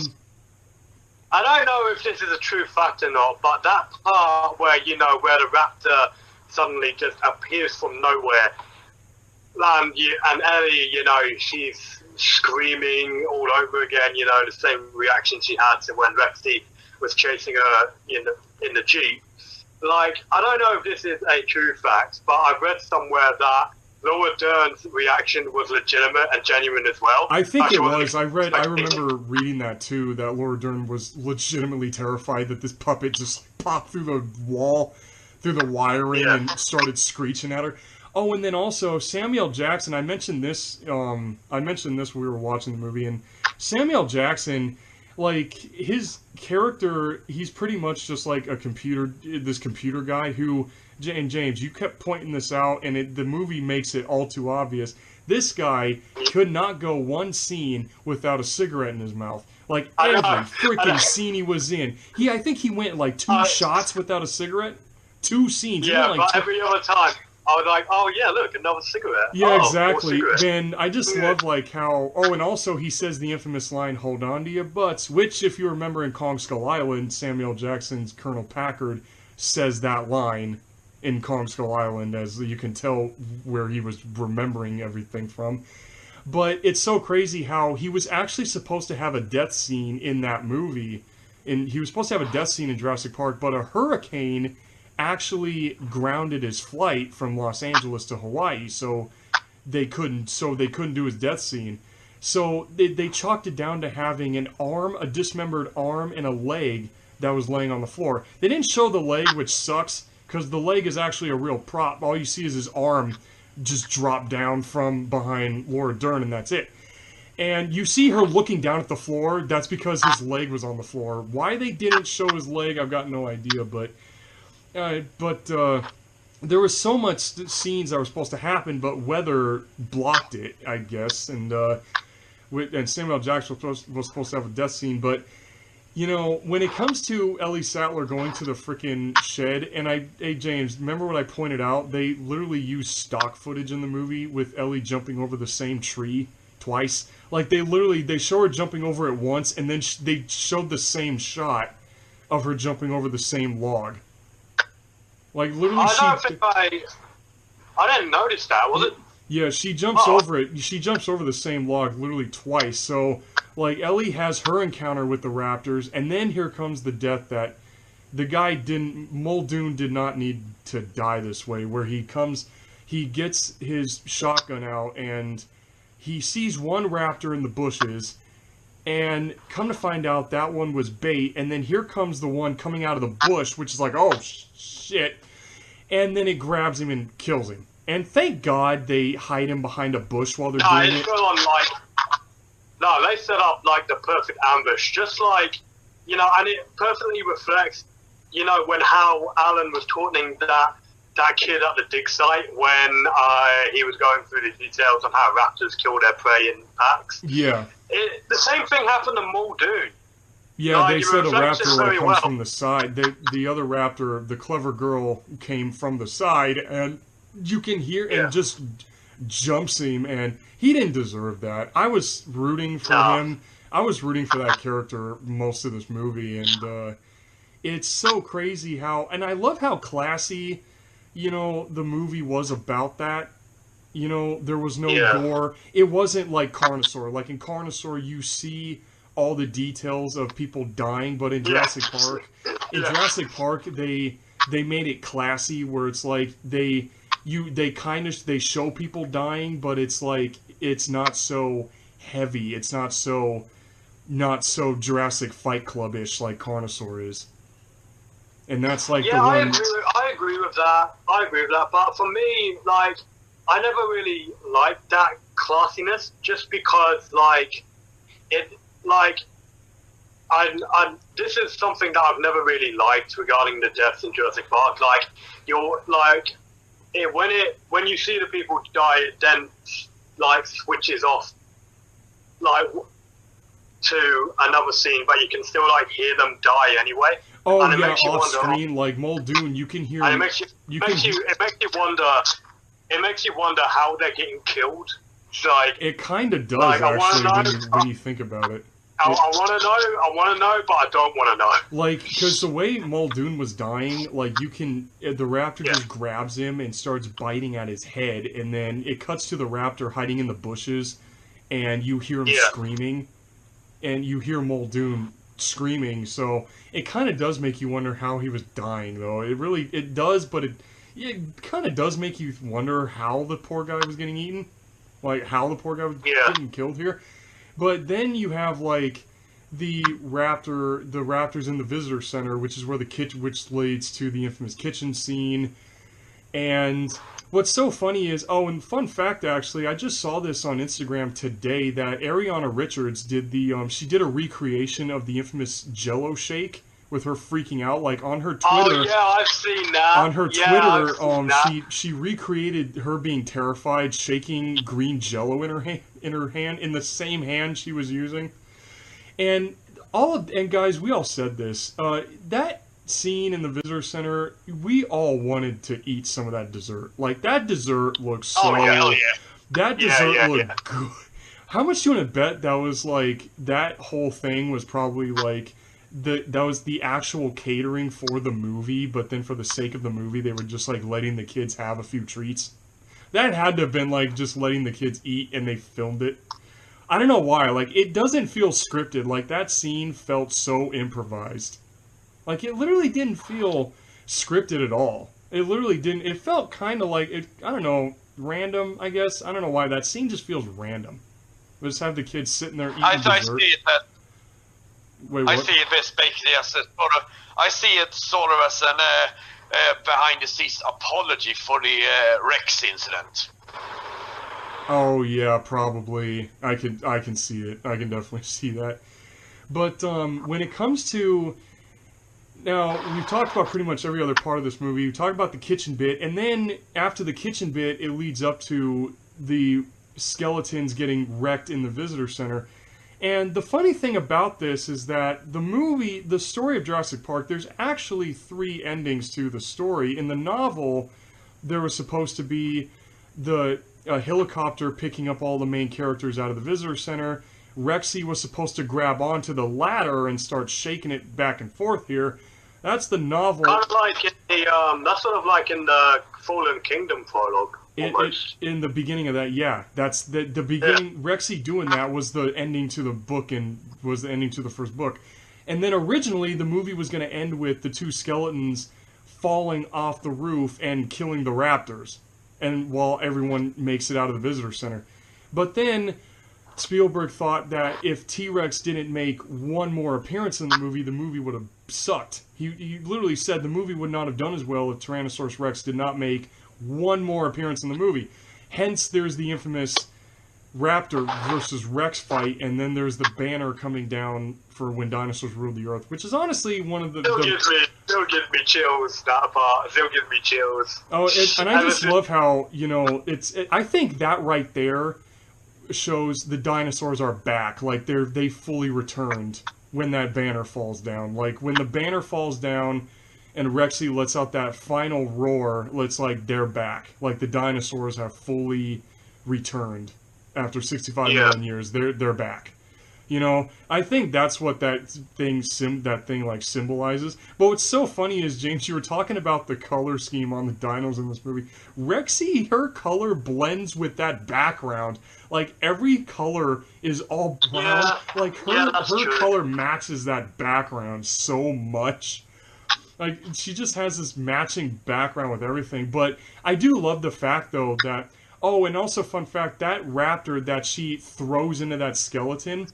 don't know if this is a true fact or not, but that part where the raptor suddenly just appears from nowhere, and Ellie, she's screaming all over again, the same reaction she had to when Rexy was chasing her in the Jeep. Like, I don't know if this is a true fact, but I've read somewhere that Laura Dern's reaction was legitimate and genuine as well. I think it was. I remember reading that too, that Laura Dern was legitimately terrified that this puppet just popped through the wall, through the wiring, and started screeching at her. Oh, and then also Samuel Jackson, I mentioned this when we were watching the movie, and Samuel Jackson, like, his character, he's pretty much just like this computer guy who, and James, you kept pointing this out, and the movie makes it all too obvious. This guy could not go one scene without a cigarette in his mouth. Like, I every know. freaking scene he was in. I think he went, like, 2 shots without a cigarette. 2 scenes. He Yeah, went, like, but every other time, I was like, oh yeah, look, another cigarette. Yeah, more exactly. cigarette. Then I just love, like, how... Oh, and also he says the infamous line, "Hold on to your butts," which, if you remember in Kong Skull Island, Samuel L. Jackson's Colonel Packard says that line in Kong Skull Island, as you can tell where he was remembering everything from. But it's so crazy how he was actually supposed to have a death scene in that movie. And he was supposed to have a death scene in Jurassic Park, but a hurricane actually grounded his flight from Los Angeles to Hawaii, so they couldn't do his death scene. So they chalked it down to having an arm, a dismembered arm, and a leg that was laying on the floor. They didn't show the leg, which sucks, because the leg is actually a real prop. All you see is his arm just drop down from behind Laura Dern, and that's it. And you see her looking down at the floor. That's because his leg was on the floor. Why they didn't show his leg, I've got no idea. But there was so much scenes that were supposed to happen, but weather blocked it, I guess. And Samuel L. Jackson was supposed to have a death scene, but you know, when it comes to Ellie Sattler going to the frickin' shed, and hey James, remember what I pointed out? They literally used stock footage in the movie with Ellie jumping over the same tree twice. Like, they show her jumping over it once, and then they showed the same shot of her jumping over the same log. Like, literally, I didn't notice that, was it? Yeah, she jumps over it. She jumps over the same log literally twice. So, like, Ellie has her encounter with the raptors, and then here comes the death that the guy Muldoon did not need to die this way, where he gets his shotgun out, and he sees one raptor in the bushes, and come to find out that one was bait, and then here comes the one coming out of the bush, which is like, oh, shit, and then it grabs him and kills him. And thank God they hide him behind a bush while they're doing it. No, they set up, like, the perfect ambush. Just like, you know, and it perfectly reflects, you know, how Alan was taunting that kid at the dig site when he was going through the details on how raptors kill their prey in packs. Yeah. The same thing happened to Muldoon. Yeah, like, they said a raptor comes from the side. The other raptor, the clever girl, came from the side, and you can hear and just jumps him, and he didn't deserve that. I was rooting for him. I was rooting for that character most of this movie, and it's so crazy how... And I love how classy, you know, the movie was about that. You know, there was no gore. It wasn't like Carnosaur. Like, in Carnosaur, you see all the details of people dying, but in Jurassic Park... In Jurassic Park, they made it classy, where it's like they show people dying, but it's like it's not so heavy. It's not so Jurassic Fight Club-ish like Carnosaur is. And that's like the one... I agree with that. But for me, like, I never really liked that classiness, just because, like, this is something that I've never really liked regarding the deaths in Jurassic Park. Like, when you see the people die, it then, like, switches off, like, to another scene, but you can still, like, hear them die anyway. Oh, and yeah, off screen, like Muldoon, you can hear... And it makes you wonder how they're getting killed. Like, it kind of does, like, actually, when you think about it. I want to know, but I don't want to know. Like, because the way Muldoon was dying, like, the raptor just grabs him and starts biting at his head, and then it cuts to the raptor hiding in the bushes, and you hear him screaming, and you hear Muldoon screaming, so it kind of does make you wonder how he was dying, though. It does, but it kind of does make you wonder how the poor guy was getting eaten. Like, how the poor guy was getting killed here. But then you have, like, the raptors in the visitor center, which is where which leads to the infamous kitchen scene. And what's so funny is, and fun fact, actually, I just saw this on Instagram today, that Ariana Richards did she did a recreation of the infamous Jell-O shake with her freaking out, like, on her Twitter. Oh, yeah, I've seen that. On her Twitter, she recreated her being terrified, shaking green Jell-O in her hand, in the same hand she was using. And guys, we all said this. That scene in the visitor center, we all wanted to eat some of that dessert. Like, that dessert looks so... Oh, yeah, hell yeah. That dessert looked good. How much do you want to bet that was, like, that whole thing was probably, like, that was the actual catering for the movie, but then for the sake of the movie, they were just, like, letting the kids have a few treats? That had to have been, like, just letting the kids eat, and they filmed it. I don't know why. Like, it doesn't feel scripted. Like, that scene felt so improvised. Like, it literally didn't feel scripted at all. It literally didn't. It felt kind of like, I don't know, random, I guess. I don't know why. That scene just feels random. We just have the kids sitting there eating dessert. I see it that... Wait, what? I see it basically as a sort of... I see it sort of as an behind-the-scenes apology for the Rex incident. Oh, yeah, probably. I can see it. I can definitely see that. But when it comes to... Now, we've talked about pretty much every other part of this movie. We talked about the kitchen bit, and then after the kitchen bit, it leads up to the skeletons getting wrecked in the visitor center. And the funny thing about this is that the story of Jurassic Park, there's actually 3 endings to the story. In the novel, there was supposed to be a helicopter picking up all the main characters out of the visitor center. Rexy was supposed to grab onto the ladder and start shaking it back and forth here. That's the novel. Kind of like in the, that's sort of like in the Fallen Kingdom prologue. In the beginning of that, yeah. That's the beginning. Yeah. Rexy doing that was the ending to the book and was the ending to the first book. And then originally the movie was going to end with the 2 skeletons falling off the roof and killing the raptors. And while everyone makes it out of the visitor center. But then Spielberg thought that if T-Rex didn't make one more appearance in the movie would have sucked. He literally said the movie would not have done as well if Tyrannosaurus Rex did not make one more appearance in the movie. Hence, there's the infamous Raptor versus Rex fight, and then there's the banner coming down for when dinosaurs ruled the earth, which is honestly one of the... Still give me chills, that part. Still give me chills. Oh, and I just love how, you know, I think that right there shows the dinosaurs are back. Like, they fully returned when that banner falls down. Like, when the banner falls down and Rexy lets out that final roar, it's like they're back. Like, the dinosaurs have fully returned after 65 million years. They're back. You know, I think that's what that thing like symbolizes. But what's so funny is, James, you were talking about the color scheme on the dinos in this movie. Rexy, her color blends with that background. Like, every color is all brown. Yeah. Like, her color matches that background so much. Like, she just has this matching background with everything. But I do love the fact, though, that... Oh, and also, fun fact, that raptor that she throws into that skeleton...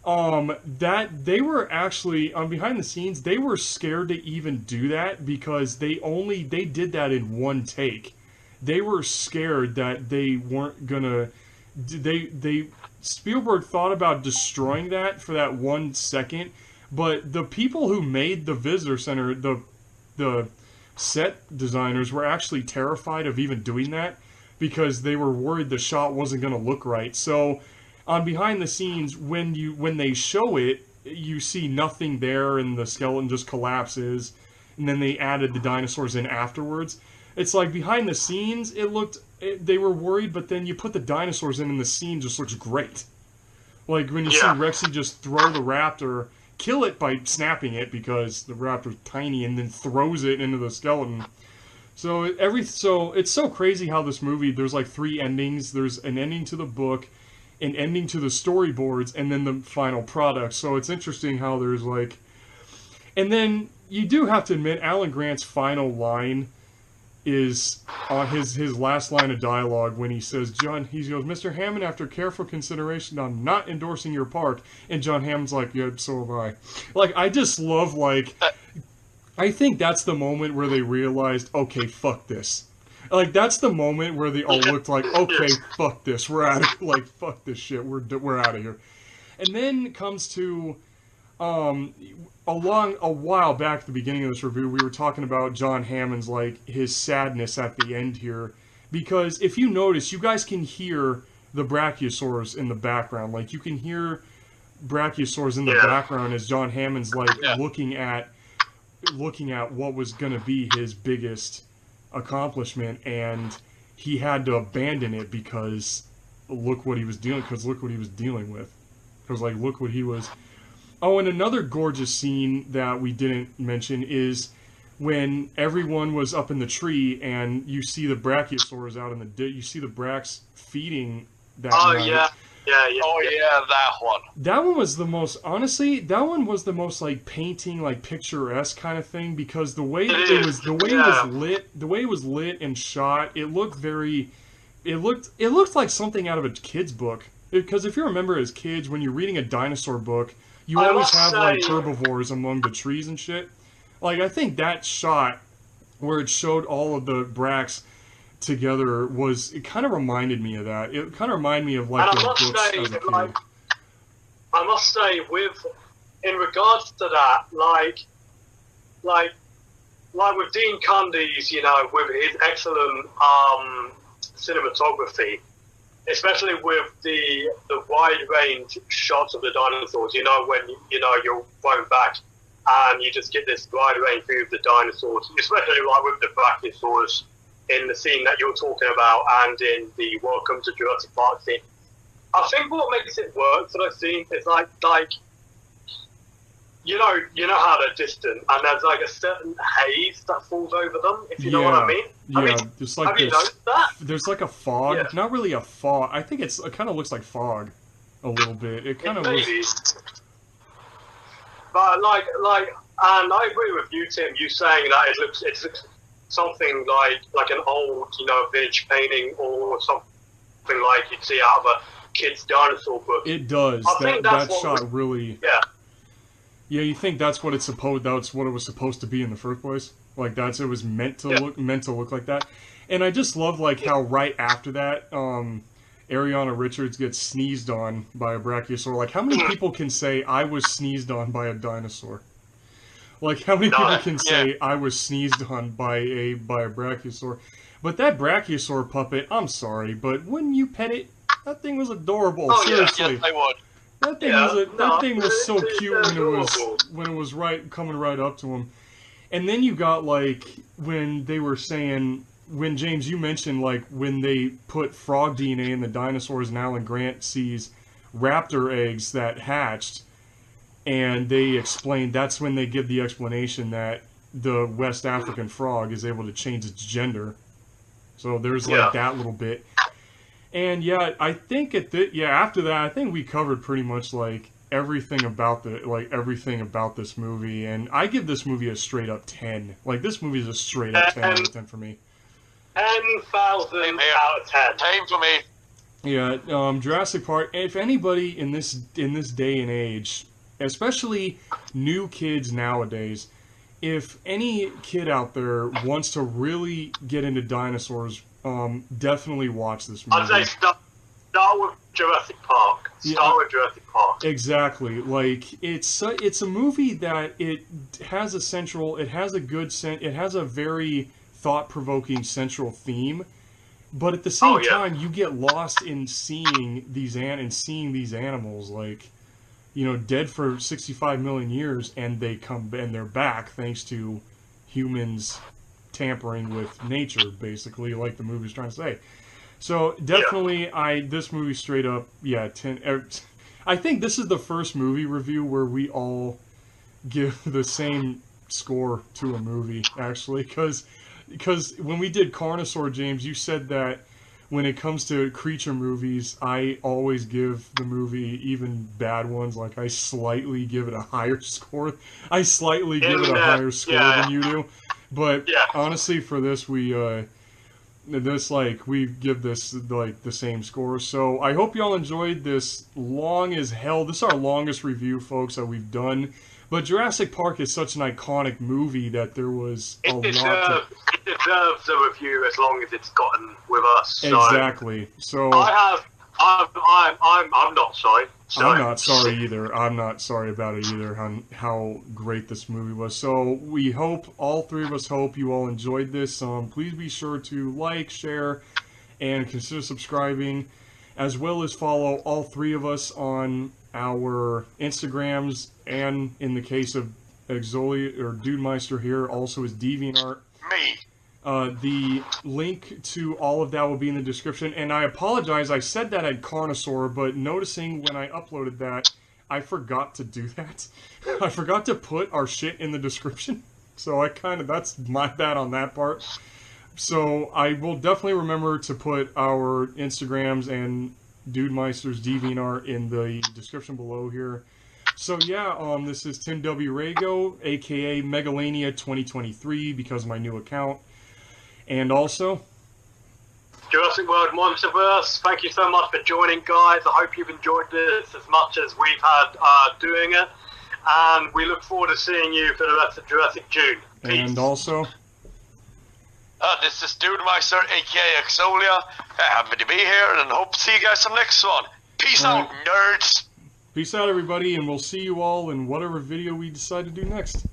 that they were actually behind the scenes, they were scared to even do that because they did that in one take. They were scared that they weren't gonna. Spielberg thought about destroying that for that 1 second, but the people who made the visitor center, the set designers, were actually terrified of even doing that because they were worried the shot wasn't gonna look right. So. On behind the scenes, when they show it, you see nothing there, and the skeleton just collapses. And then they added the dinosaurs in afterwards. It's like behind the scenes, they were worried, but then you put the dinosaurs in, and the scene just looks great. Like when you see Rexy just throw the raptor, kill it by snapping it because the raptor's tiny, and then throws it into the skeleton. So it's so crazy how this movie. There's like 3 endings. There's an ending to the book, an ending to the storyboards, and then the final product. So it's interesting how there's like... And then you do have to admit, Alan Grant's final line is his last line of dialogue when he says, he goes, "Mr. Hammond, after careful consideration, I'm not endorsing your park." And John Hammond's like, "Yeah, so have I." Like, I just love, like... I think that's the moment where they realized, okay, fuck this. Like, that's the moment where they all looked like, okay, fuck this, we're out of, like, fuck this shit, we're out of here. And then comes to, a while back at the beginning of this review, we were talking about John Hammond's, like, his sadness at the end here. Because if you notice, you guys can hear the Brachiosaurus in the background. Like, you can hear brachiosaurs in the background as John Hammond's like looking at what was going to be his biggest accomplishment, and he had to abandon it because look what he was dealing with. Because like look what he was. Oh, and another gorgeous scene that we didn't mention is when everyone was up in the tree and you see the brachiosaurs out in the you see the brax feeding that night. Yeah. Oh yeah, that one. That one was the most, honestly, that one was the most like painting, like picturesque kind of thing, because the way it was lit and shot, it looked like something out of a kid's book. Because if you remember as kids, when you're reading a dinosaur book, you always have like herbivores among the trees and shit. Like, I think that shot where it showed all of the brax together it kind of reminded me of that. It kind of reminded me of like the books as a kid. I must say, in regards to that, like with Dean Cundy's, you know, with his excellent cinematography, especially with the wide range shots of the dinosaurs. You know, when you're going back and you just get this wide range view of the dinosaurs, especially like with the brachiosaurs in the scene that you're talking about and in the Welcome to Jurassic Park scene. I think what makes it work for those scenes is like you know how they're distant and there's like a certain haze that falls over them, if you know what I mean. Just like have you noticed that? There's like a fog. It's not really a fog. I think it kind of looks like fog a little bit. It kind of looks. But like, and I agree with you, Tim. You saying that it looks something like an old, vintage painting or something like you'd see out of a kid's dinosaur book. It does. That shot really. Yeah. Yeah, you think that's what that's what it was supposed to be in the first place? Like it was meant to look like that. And I just love how right after that, Ariana Richards gets sneezed on by a brachiosaur. Like, how many people can say I was sneezed on by a dinosaur? Like, how many people can say I was sneezed on by a brachiosaur? But that brachiosaur puppet, I'm sorry, but when you pet it, that thing was adorable. Oh, seriously. Yeah, I would. That thing was so cute when it was coming right up to him. And then you got when they were saying, when James, you mentioned when they put frog DNA in the dinosaurs and Alan Grant sees raptor eggs that hatched, and they explained that's when they give the explanation that the West African frog is able to change its gender. So there's that little bit. And I think after that, I think we covered pretty much everything about this movie, and I give this movie a straight up 10. This movie is a straight up 10 out of 10 for me. 10,000 out of 10. 10 for me. Yeah, Jurassic Park. If anybody in this day and age, especially new kids nowadays, if any kid out there wants to really get into dinosaurs, definitely watch this movie. I'd say start with Jurassic Park. Start with Jurassic Park. Exactly. It's a movie that it has a very thought-provoking central theme, but at the same time, you get lost in seeing these animals dead for 65 million years, and they're back thanks to humans tampering with nature, basically, like the movie's trying to say. So definitely, this movie straight up, 10. I think this is the first movie review where we all give the same score to a movie, actually, because when we did Carnosaur, James, you said that when it comes to creature movies, I always give the movie, even bad ones, I slightly give it a higher score. I slightly give it a higher score than you do. But honestly, for this, we give this the same score. So I hope y'all enjoyed this long as hell. This is our longest review, folks, that we've done. But Jurassic Park is such an iconic movie that there was it deserves a review as long as it's gotten with us. So exactly. So I'm not sorry. I'm not sorry either. I'm not sorry about it either, on how great this movie was. So we hope, all three of us hope you all enjoyed this. Please be sure to like, share, and consider subscribing, as well as follow all three of us on our Instagrams, and in the case of Exolia or Dudemeister here, also his DeviantArt. Me. The link to all of that will be in the description. And I apologize, I said that at Carnosaur, but noticing when I uploaded that, I forgot to do that. I forgot to put our shit in the description. So that's my bad on that part. So I will definitely remember to put our Instagrams and Dudemeister's DeviantArt in the description below here. So yeah, this is Tim W. Rago, aka Megalania 2023, because of my new account. And also, Jurassic World Monsterverse, thank you so much for joining, guys. I hope you've enjoyed this as much as we've had doing it. And we look forward to seeing you for the rest of Jurassic June. Peace. And also, this is Dudemeister, aka Exolia. Happy to be here, and hope to see you guys on the next one. Peace out, nerds! peace out, everybody, and we'll see you all in whatever video we decide to do next.